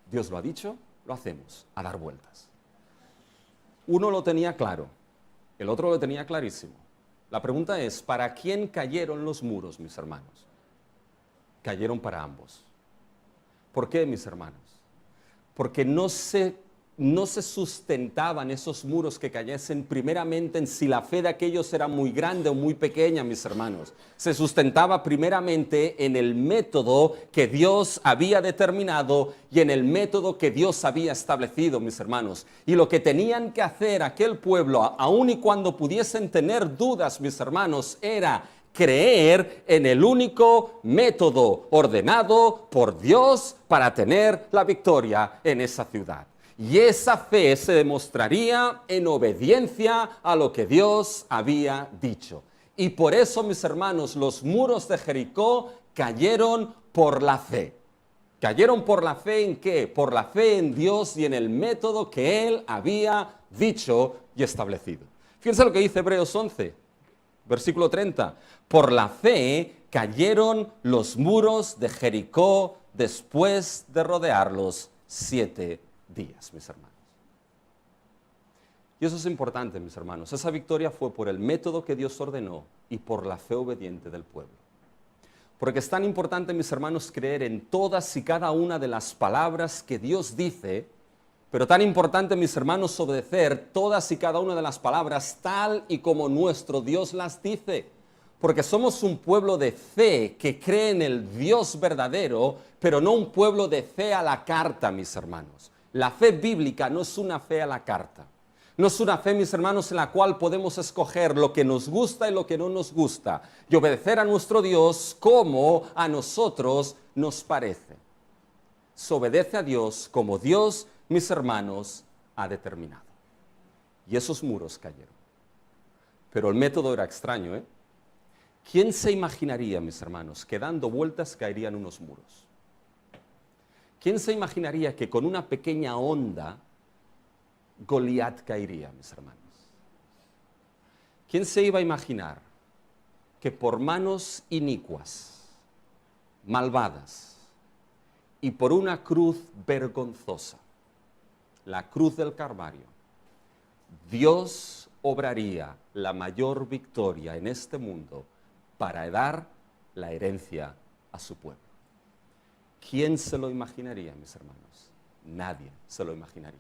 Dios lo ha dicho, lo hacemos, a dar vueltas. Uno lo tenía claro, el otro lo tenía clarísimo. La pregunta es, ¿para quién cayeron los muros, mis hermanos? Cayeron para ambos. ¿Por qué, mis hermanos? Porque no se sustentaban esos muros que cayesen primeramente en si la fe de aquellos era muy grande o muy pequeña, mis hermanos. Se sustentaba primeramente en el método que Dios había determinado y en el método que Dios había establecido, mis hermanos. Y lo que tenían que hacer aquel pueblo, aun y cuando pudiesen tener dudas, mis hermanos, era creer en el único método ordenado por Dios para tener la victoria en esa ciudad. Y esa fe se demostraría en obediencia a lo que Dios había dicho. Y por eso, mis hermanos, los muros de Jericó cayeron por la fe. ¿Cayeron por la fe en qué? Por la fe en Dios y en el método que Él había dicho y establecido. Fíjense lo que dice Hebreos 11, versículo 30. Por la fe cayeron los muros de Jericó después de rodearlos 7 días, mis hermanos. Y eso es importante, mis hermanos. Esa victoria fue por el método que Dios ordenó y por la fe obediente del pueblo. Porque es tan importante, mis hermanos, creer en todas y cada una de las palabras que Dios dice, pero tan importante, mis hermanos, obedecer todas y cada una de las palabras tal y como nuestro Dios las dice. Porque somos un pueblo de fe que cree en el Dios verdadero, pero no un pueblo de fe a la carta, mis hermanos. La fe bíblica no es una fe a la carta. No es una fe, mis hermanos, en la cual podemos escoger lo que nos gusta y lo que no nos gusta y obedecer a nuestro Dios como a nosotros nos parece. Se obedece a Dios como Dios, mis hermanos, ha determinado. Y esos muros cayeron. Pero el método era extraño, ¿eh? ¿Quién se imaginaría, mis hermanos, que dando vueltas caerían unos muros? ¿Quién se imaginaría que con una pequeña onda Goliat caería, mis hermanos? ¿Quién se iba a imaginar que por manos inicuas, malvadas y por una cruz vergonzosa, la cruz del Calvario, Dios obraría la mayor victoria en este mundo para dar la herencia a su pueblo? ¿Quién se lo imaginaría, mis hermanos? Nadie se lo imaginaría.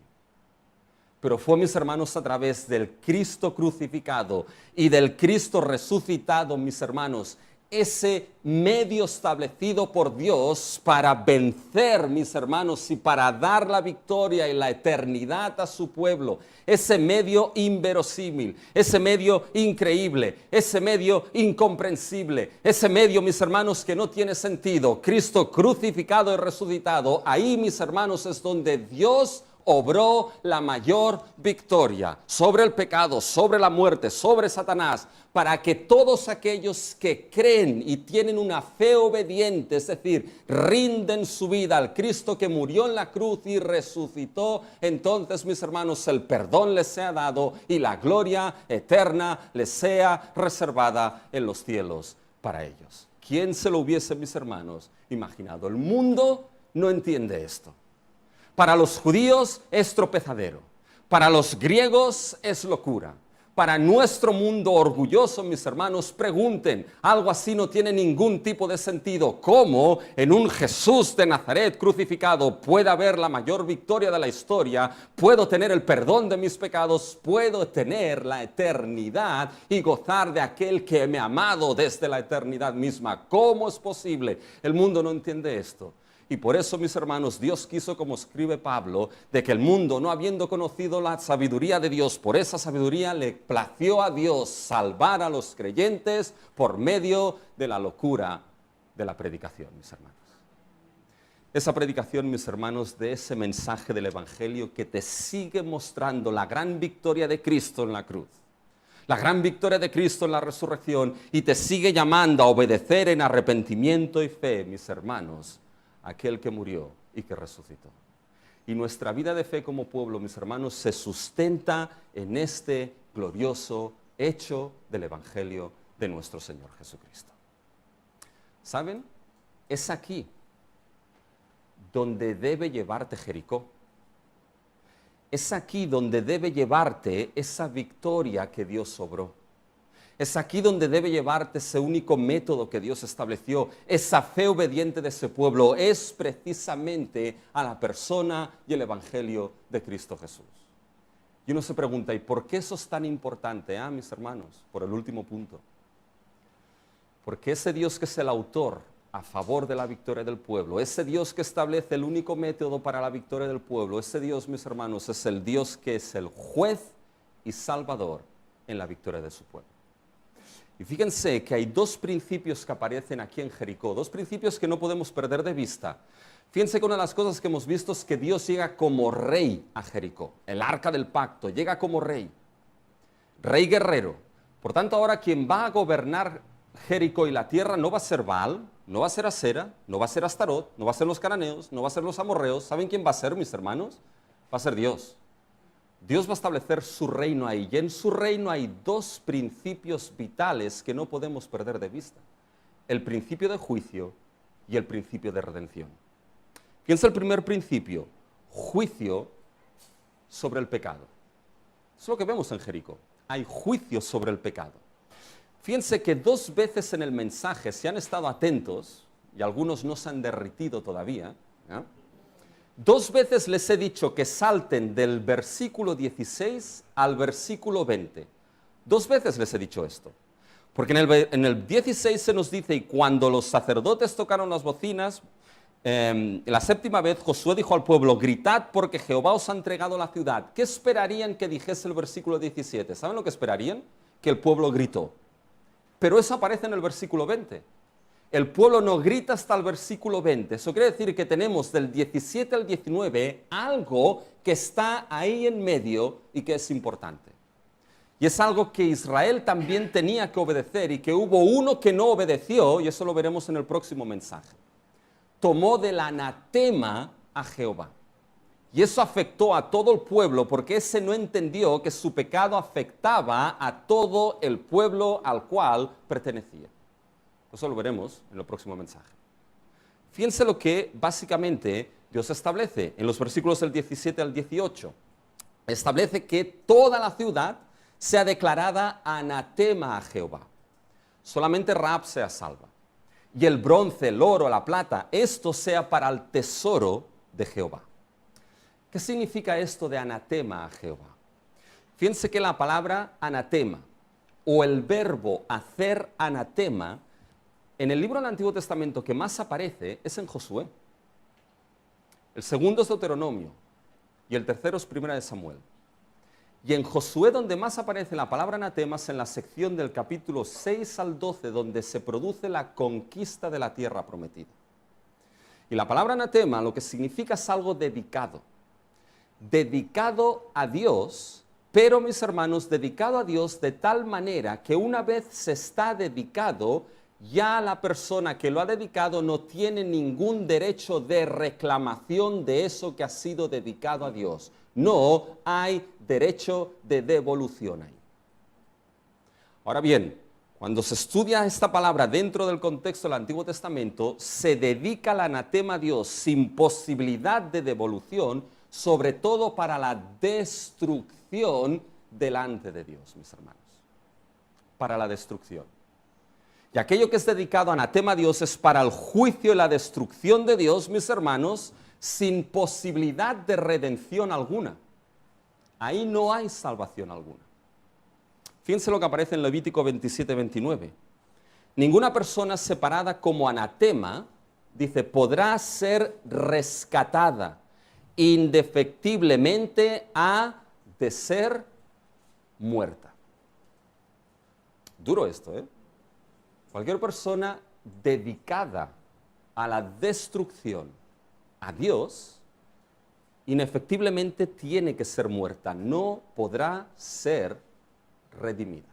Pero fue, mis hermanos, a través del Cristo crucificado y del Cristo resucitado, mis hermanos, ese medio establecido por Dios para vencer, mis hermanos, y para dar la victoria y la eternidad a su pueblo. Ese medio inverosímil, ese medio increíble, ese medio incomprensible, ese medio, mis hermanos, que no tiene sentido. Cristo crucificado y resucitado, ahí, mis hermanos, es donde Dios obró la mayor victoria sobre el pecado, sobre la muerte, sobre Satanás, para que todos aquellos que creen y tienen una fe obediente, es decir, rinden su vida al Cristo que murió en la cruz y resucitó, entonces, mis hermanos, el perdón les sea dado y la gloria eterna les sea reservada en los cielos para ellos. ¿Quién se lo hubiese, mis hermanos, imaginado? El mundo no entiende esto. Para los judíos es tropezadero, para los griegos es locura. Para nuestro mundo orgulloso, mis hermanos, pregunten, algo así no tiene ningún tipo de sentido. ¿Cómo en un Jesús de Nazaret crucificado puede haber la mayor victoria de la historia? Puedo tener el perdón de mis pecados, puedo tener la eternidad y gozar de aquel que me ha amado desde la eternidad misma. ¿Cómo es posible? El mundo no entiende esto. Y por eso, mis hermanos, Dios quiso, como escribe Pablo, de que el mundo, no habiendo conocido la sabiduría de Dios, por esa sabiduría le plació a Dios salvar a los creyentes por medio de la locura de la predicación, mis hermanos. Esa predicación, mis hermanos, de ese mensaje del Evangelio que te sigue mostrando la gran victoria de Cristo en la cruz, la gran victoria de Cristo en la resurrección, y te sigue llamando a obedecer en arrepentimiento y fe, mis hermanos, aquel que murió y que resucitó. Y nuestra vida de fe como pueblo, mis hermanos, se sustenta en este glorioso hecho del Evangelio de nuestro Señor Jesucristo. ¿Saben? Es aquí donde debe llevarte Jericó. Es aquí donde debe llevarte esa victoria que Dios obró. Es aquí donde debe llevarte ese único método que Dios estableció, esa fe obediente de ese pueblo, es precisamente a la persona y el Evangelio de Cristo Jesús. Y uno se pregunta, ¿y por qué eso es tan importante, mis hermanos? Por el último punto. Porque ese Dios que es el autor a favor de la victoria del pueblo, ese Dios que establece el único método para la victoria del pueblo, ese Dios, mis hermanos, es el Dios que es el juez y salvador en la victoria de su pueblo. Y fíjense que hay dos principios que aparecen aquí en Jericó, dos principios que no podemos perder de vista. Fíjense que una de las cosas que hemos visto es que Dios llega como rey a Jericó, el arca del pacto, llega como rey, rey guerrero. Por tanto, ahora quien va a gobernar Jericó y la tierra no va a ser Baal, no va a ser Asera, no va a ser Astarot, no va a ser los cananeos, no va a ser los amorreos. ¿Saben quién va a ser, mis hermanos? Va a ser Dios. Dios va a establecer su reino ahí, y en su reino hay dos principios vitales que no podemos perder de vista. El principio de juicio y el principio de redención. ¿Quién es el primer principio? Juicio sobre el pecado. Es lo que vemos en Jericó. Hay juicio sobre el pecado. Fíjense que dos veces en el mensaje, si han estado atentos, y algunos no se han derritido todavía, dos veces les he dicho que salten del versículo 16 al versículo 20. Dos veces les he dicho esto. Porque en el 16 se nos dice, y cuando los sacerdotes tocaron las bocinas, la séptima vez Josué dijo al pueblo, gritad porque Jehová os ha entregado la ciudad. ¿Qué esperarían que dijese el versículo 17? ¿Saben lo que esperarían? Que el pueblo gritó. Pero eso aparece en el versículo 20. El pueblo no grita hasta el versículo 20. Eso quiere decir que tenemos del 17 al 19 algo que está ahí en medio y que es importante. Y es algo que Israel también tenía que obedecer y que hubo uno que no obedeció, y eso lo veremos en el próximo mensaje. Tomó del anatema a Jehová. Y eso afectó a todo el pueblo porque ese no entendió que su pecado afectaba a todo el pueblo al cual pertenecía. Eso lo veremos en el próximo mensaje. Fíjense lo que básicamente Dios establece en los versículos del 17 al 18. Establece que toda la ciudad sea declarada anatema a Jehová. Solamente Rahab sea salva. Y el bronce, el oro, la plata, esto sea para el tesoro de Jehová. ¿Qué significa esto de anatema a Jehová? Fíjense que la palabra anatema o el verbo hacer anatema en el libro del Antiguo Testamento que más aparece es en Josué. El segundo es Deuteronomio y el tercero es Primera de Samuel. Y en Josué donde más aparece la palabra anatema es en la sección del capítulo 6 al 12 donde se produce la conquista de la tierra prometida. Y la palabra anatema lo que significa es algo dedicado. dedicado a Dios, pero mis hermanos, dedicado a Dios de tal manera que una vez se está dedicado, ya la persona que lo ha dedicado no tiene ningún derecho de reclamación de eso que ha sido dedicado a Dios. No hay derecho de devolución ahí. Ahora bien, cuando se estudia esta palabra dentro del contexto del Antiguo Testamento, se dedica el anatema a Dios sin posibilidad de devolución, sobre todo para la destrucción delante de Dios, mis hermanos. Para la destrucción. Y aquello que es dedicado anatema a Dios es para el juicio y la destrucción de Dios, mis hermanos, sin posibilidad de redención alguna. Ahí no hay salvación alguna. Fíjense lo que aparece en Levítico 27-29. Ninguna persona separada como anatema, dice, podrá ser rescatada. Indefectiblemente ha de ser muerta. Duro esto, ¿eh? Cualquier persona dedicada a la destrucción a Dios, inefectiblemente tiene que ser muerta, no podrá ser redimida.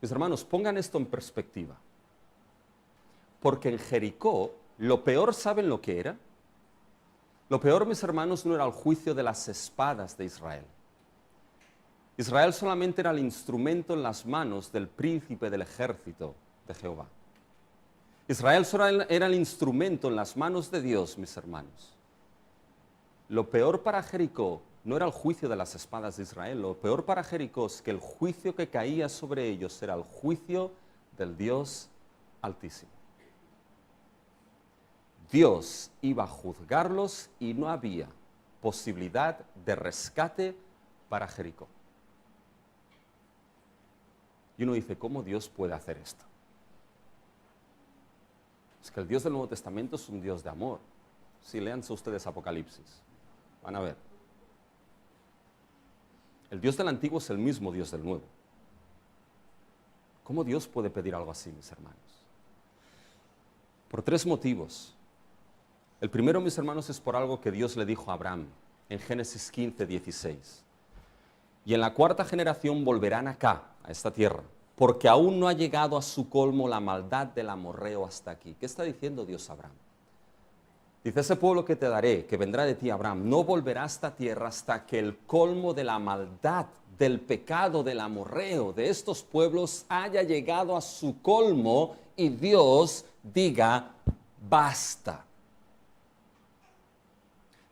Mis hermanos, pongan esto en perspectiva, porque en Jericó, lo peor, ¿saben lo que era? Lo peor, mis hermanos, no era el juicio de las espadas de Israel. Israel solamente era el instrumento en las manos del príncipe del ejército de Jehová. Israel solo era el instrumento en las manos de Dios, mis hermanos. Lo peor para Jericó no era el juicio de las espadas de Israel. Lo peor para Jericó es que el juicio que caía sobre ellos era el juicio del Dios Altísimo. Dios iba a juzgarlos y no había posibilidad de rescate para Jericó. Y uno dice, ¿cómo Dios puede hacer esto? Es que el Dios del Nuevo Testamento es un Dios de amor. Sí, léanse ustedes Apocalipsis. Van a ver. El Dios del Antiguo es el mismo Dios del Nuevo. ¿Cómo Dios puede pedir algo así, mis hermanos? Por tres motivos. El primero, mis hermanos, es por algo que Dios le dijo a Abraham en Génesis 15:16. Y en la cuarta generación volverán acá, a esta tierra, porque aún no ha llegado a su colmo la maldad del amorreo hasta aquí. ¿Qué está diciendo Dios a Abraham? Dice, ese pueblo que te daré, que vendrá de ti, Abraham, no volverá a esta tierra hasta que el colmo de la maldad, del pecado, del amorreo de estos pueblos haya llegado a su colmo y Dios diga, basta.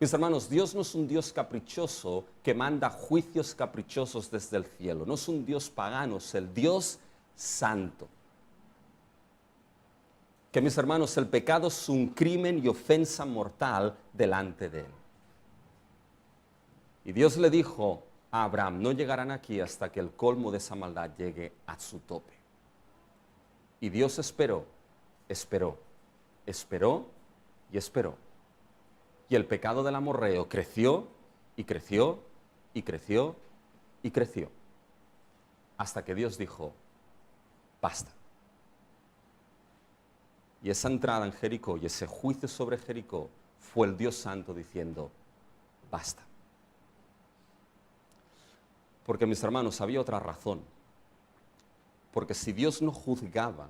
Mis hermanos, Dios no es un Dios caprichoso que manda juicios caprichosos desde el cielo. No es un Dios pagano, es el Dios santo. Que mis hermanos, el pecado es un crimen y ofensa mortal delante de Él. Y Dios le dijo a Abraham, no llegarán aquí hasta que el colmo de esa maldad llegue a su tope. Y Dios esperó, esperó, esperó y esperó. Y el pecado del amorreo creció y creció y creció y creció. Hasta que Dios dijo, basta. Y esa entrada en Jericó y ese juicio sobre Jericó fue el Dios Santo diciendo, basta. Porque mis hermanos, había otra razón. Porque si Dios no juzgaba,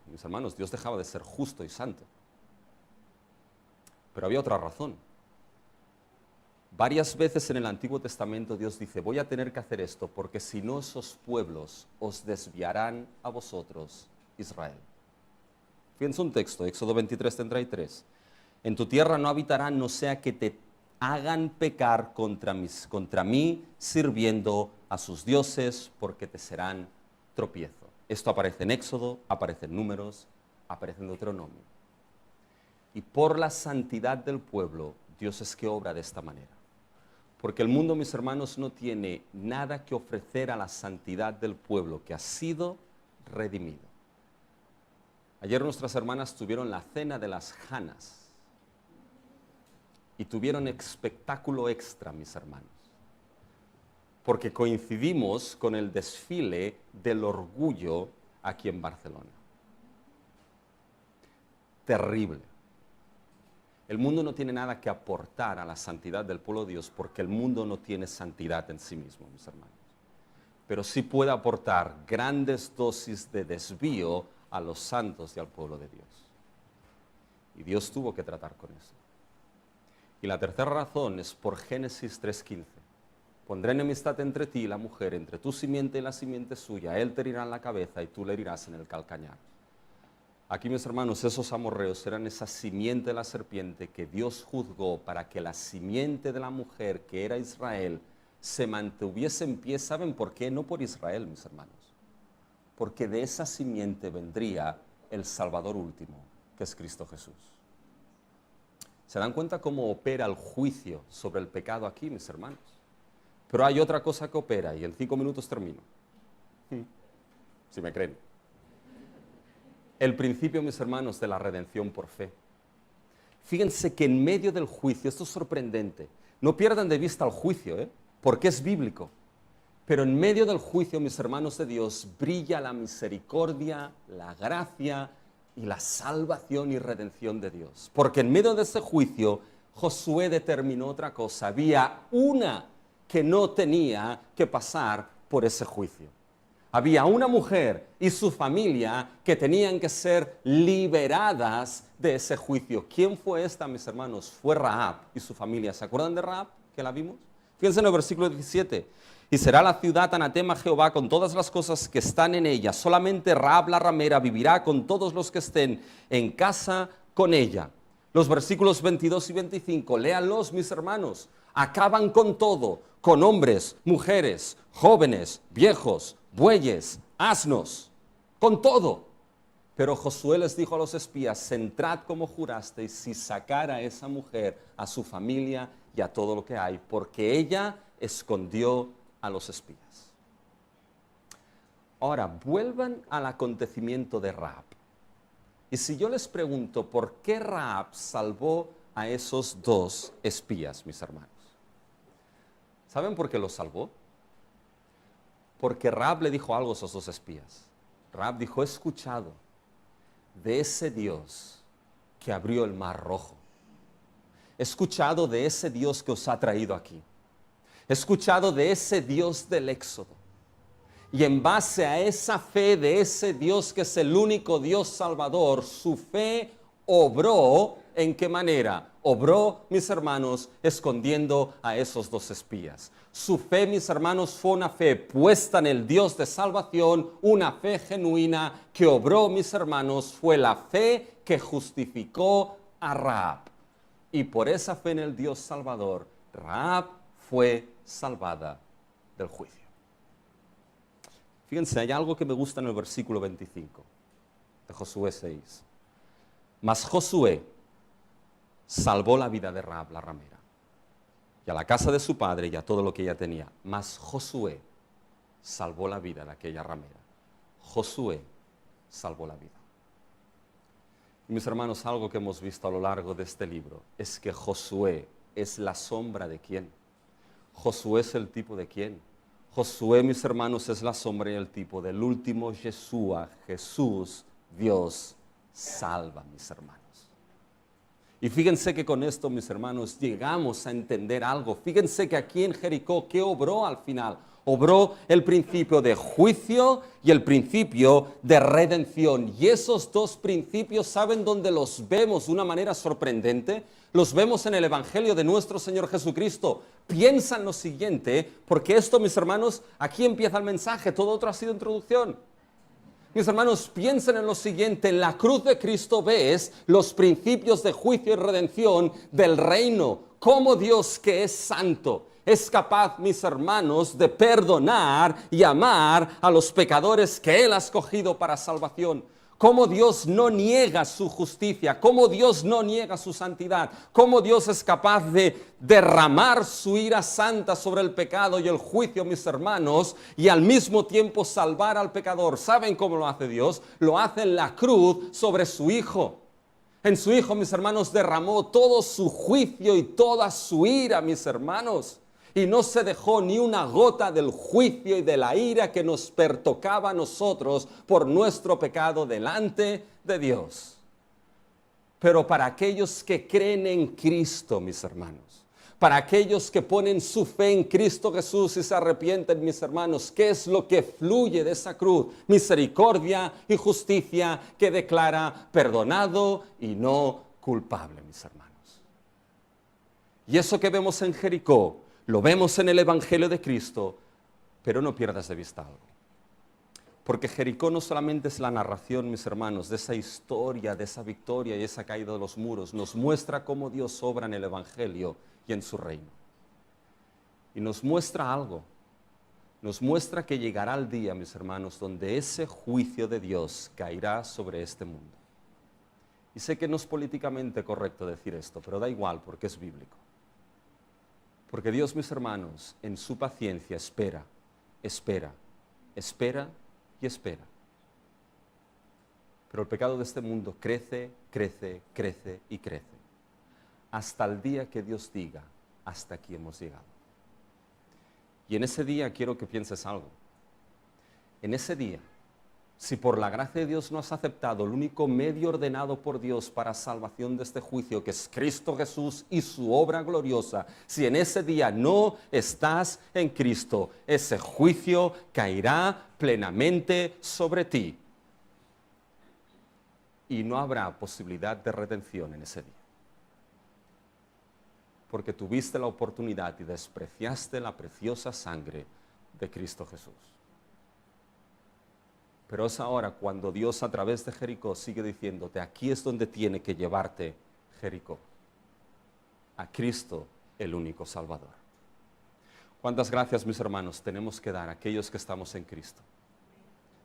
mis hermanos, Dios dejaba de ser justo y santo. Pero había otra razón. Varias veces en el Antiguo Testamento Dios dice, voy a tener que hacer esto porque si no esos pueblos os desviarán a vosotros, Israel. Fíjense un texto, Éxodo 23:33. En tu tierra no habitarán, no sea que te hagan pecar contra mí, sirviendo a sus dioses, porque te serán tropiezo. Esto aparece en Éxodo, aparece en Números, aparece en Deuteronomio. Y por la santidad del pueblo, Dios es que obra de esta manera. Porque el mundo, mis hermanos, no tiene nada que ofrecer a la santidad del pueblo que ha sido redimido. Ayer nuestras hermanas tuvieron la cena de las Janas y tuvieron espectáculo extra, mis hermanos, porque coincidimos con el desfile del orgullo aquí en Barcelona. Terrible. El mundo no tiene nada que aportar a la santidad del pueblo de Dios porque el mundo no tiene santidad en sí mismo, mis hermanos. Pero sí puede aportar grandes dosis de desvío a los santos y al pueblo de Dios. Y Dios tuvo que tratar con eso. Y la tercera razón es por Génesis 3:15. Pondré enemistad entre ti y la mujer, entre tu simiente y la simiente suya. Él te herirá en la cabeza y tú le herirás en el calcañar. Aquí, mis hermanos, esos amorreos eran esa simiente de la serpiente que Dios juzgó para que la simiente de la mujer, que era Israel, se mantuviese en pie. ¿Saben por qué? No por Israel, mis hermanos. Porque de esa simiente vendría el Salvador último, que es Cristo Jesús. ¿Se dan cuenta cómo opera el juicio sobre el pecado aquí, mis hermanos? Pero hay otra cosa que opera, y en 5 minutos termino. Si me creen. El principio, mis hermanos, de la redención por fe. Fíjense que en medio del juicio, esto es sorprendente, no pierdan de vista el juicio, porque es bíblico. Pero en medio del juicio, mis hermanos de Dios, brilla la misericordia, la gracia y la salvación y redención de Dios. Porque en medio de ese juicio, Josué determinó otra cosa. Había una que no tenía que pasar por ese juicio. Había una mujer y su familia que tenían que ser liberadas de ese juicio. ¿Quién fue esta, mis hermanos? Fue Rahab y su familia. ¿Se acuerdan de Rahab, que la vimos? Fíjense en el versículo 17. Y será la ciudad anatema a Jehová con todas las cosas que están en ella. Solamente Rahab la ramera vivirá con todos los que estén en casa con ella. Los versículos 22 y 25, léanlos, mis hermanos. Acaban con todo, con hombres, mujeres, jóvenes, viejos, bueyes, asnos, con todo. Pero Josué les dijo a los espías, entrad como jurasteis y sacar a esa mujer, a su familia y a todo lo que hay, porque ella escondió a los espías. Ahora, vuelvan al acontecimiento de Rahab. Y si yo les pregunto, ¿por qué Rahab salvó a esos 2 espías, mis hermanos? ¿Saben por qué los salvó? Porque Rahab le dijo algo a esos 2 espías. Rahab dijo, he escuchado de ese Dios que abrió el mar rojo. He escuchado de ese Dios que os ha traído aquí. He escuchado de ese Dios del Éxodo. Y en base a esa fe de ese Dios que es el único Dios salvador, su fe obró. ¿En qué manera? Obró, mis hermanos, escondiendo a esos 2 espías. Su fe, mis hermanos, fue una fe puesta en el Dios de salvación, una fe genuina que obró, mis hermanos, fue la fe que justificó a Rahab. Y por esa fe en el Dios salvador, Rahab fue salvada del juicio. Fíjense, hay algo que me gusta en el versículo 25 de Josué 6. Mas Josué salvó la vida de Rahab la ramera, y a la casa de su padre y a todo lo que ella tenía. Mas Josué salvó la vida de aquella ramera. Josué salvó la vida. Y mis hermanos, algo que hemos visto a lo largo de este libro es que Josué es la sombra de quién. Josué es el tipo de quién. Josué, mis hermanos, es la sombra y el tipo del último Yeshua, Jesús, Dios salva, mis hermanos. Y fíjense que con esto, mis hermanos, llegamos a entender algo. Fíjense que aquí en Jericó, ¿qué obró al final? Obró el principio de juicio y el principio de redención. Y esos 2 principios, ¿saben dónde los vemos de una manera sorprendente? Los vemos en el Evangelio de nuestro Señor Jesucristo. Piensa en lo siguiente, porque esto, mis hermanos, aquí empieza el mensaje, todo otro ha sido introducción. Mis hermanos, piensen en lo siguiente, en la cruz de Cristo ves los principios de juicio y redención del reino. Cómo Dios, que es santo, es capaz, mis hermanos, de perdonar y amar a los pecadores que Él ha escogido para salvación. Cómo Dios no niega su justicia, cómo Dios no niega su santidad, cómo Dios es capaz de derramar su ira santa sobre el pecado y el juicio, mis hermanos, y al mismo tiempo salvar al pecador. ¿Saben cómo lo hace Dios? Lo hace en la cruz sobre su Hijo. En su Hijo, mis hermanos, derramó todo su juicio y toda su ira, mis hermanos. Y no se dejó ni una gota del juicio y de la ira que nos pertocaba a nosotros por nuestro pecado delante de Dios. pero para aquellos que creen en Cristo, mis hermanos. Para aquellos que ponen su fe en Cristo Jesús y se arrepienten, mis hermanos, ¿qué es lo que fluye de esa cruz? Misericordia y justicia que declara perdonado y no culpable, mis hermanos. Y eso que vemos en Jericó, lo vemos en el Evangelio de Cristo, pero no pierdas de vista algo. Porque Jericó no solamente es la narración, mis hermanos, de esa historia, de esa victoria y esa caída de los muros, nos muestra cómo Dios obra en el Evangelio y en su reino. Y nos muestra algo, nos muestra que llegará el día, mis hermanos, donde ese juicio de Dios caerá sobre este mundo. Y sé que no es políticamente correcto decir esto, pero da igual porque es bíblico. Porque Dios, mis hermanos, en su paciencia espera, espera, espera y espera. Pero el pecado de este mundo crece, crece, crece y crece. Hasta el día que Dios diga, hasta aquí hemos llegado. Y en ese día quiero que pienses algo. En ese día, si por la gracia de Dios no has aceptado el único medio ordenado por Dios para salvación de este juicio, que es Cristo Jesús y su obra gloriosa, si en ese día no estás en Cristo, ese juicio caerá plenamente sobre ti. Y no habrá posibilidad de redención en ese día. Porque tuviste la oportunidad y despreciaste la preciosa sangre de Cristo Jesús. Pero es ahora cuando Dios a través de Jericó sigue diciéndote, aquí es donde tiene que llevarte Jericó. A Cristo, el único Salvador. ¿Cuántas gracias, mis hermanos, tenemos que dar a aquellos que estamos en Cristo?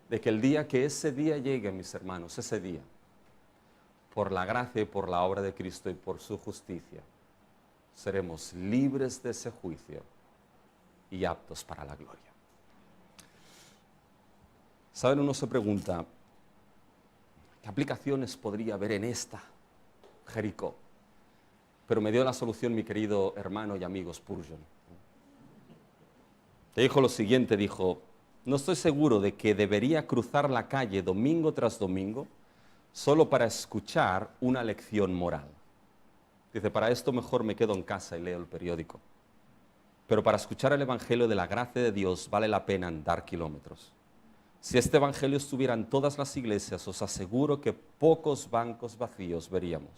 De que el día que ese día llegue, mis hermanos, ese día, por la gracia y por la obra de Cristo y por su justicia, seremos libres de ese juicio y aptos para la gloria. ¿Saben? Uno se pregunta, ¿qué aplicaciones podría haber en esta Jericó? Pero me dio la solución mi querido hermano y amigo Spurgeon. Le dijo lo siguiente, dijo, no estoy seguro de que debería cruzar la calle domingo tras domingo solo para escuchar una lección moral. Dice, para esto mejor me quedo en casa y leo el periódico. Pero para escuchar el Evangelio de la gracia de Dios vale la pena andar kilómetros. Si este Evangelio estuviera en todas las iglesias, os aseguro que pocos bancos vacíos veríamos.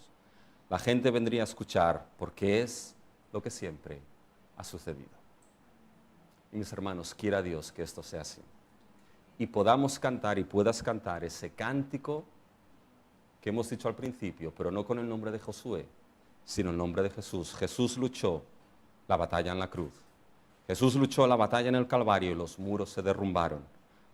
La gente vendría a escuchar porque es lo que siempre ha sucedido. Y mis hermanos, quiera Dios que esto sea así. Y podamos cantar y puedas cantar ese cántico que hemos dicho al principio, pero no con el nombre de Josué, sino el nombre de Jesús. Jesús luchó la batalla en la cruz. Jesús luchó la batalla en el Calvario y los muros se derrumbaron.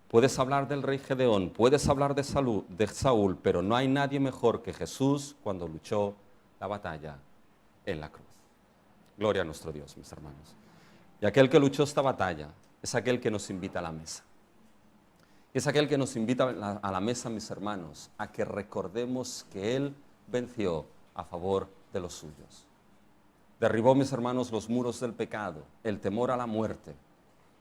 Puedes hablar del rey Gedeón, puedes hablar de Saúl, pero no hay nadie mejor que Jesús cuando luchó la batalla en la cruz. Gloria a nuestro Dios, mis hermanos. Y aquel que luchó esta batalla es aquel que nos invita a la mesa. Es aquel que nos invita a la mesa, mis hermanos, a que recordemos que Él venció a favor de los suyos. Derribó, mis hermanos, los muros del pecado, el temor a la muerte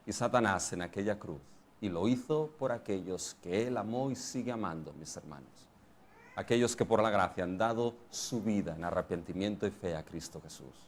y Satanás en aquella cruz. Y lo hizo por aquellos que Él amó y sigue amando, mis hermanos. Aquellos que por la gracia han dado su vida en arrepentimiento y fe a Cristo Jesús.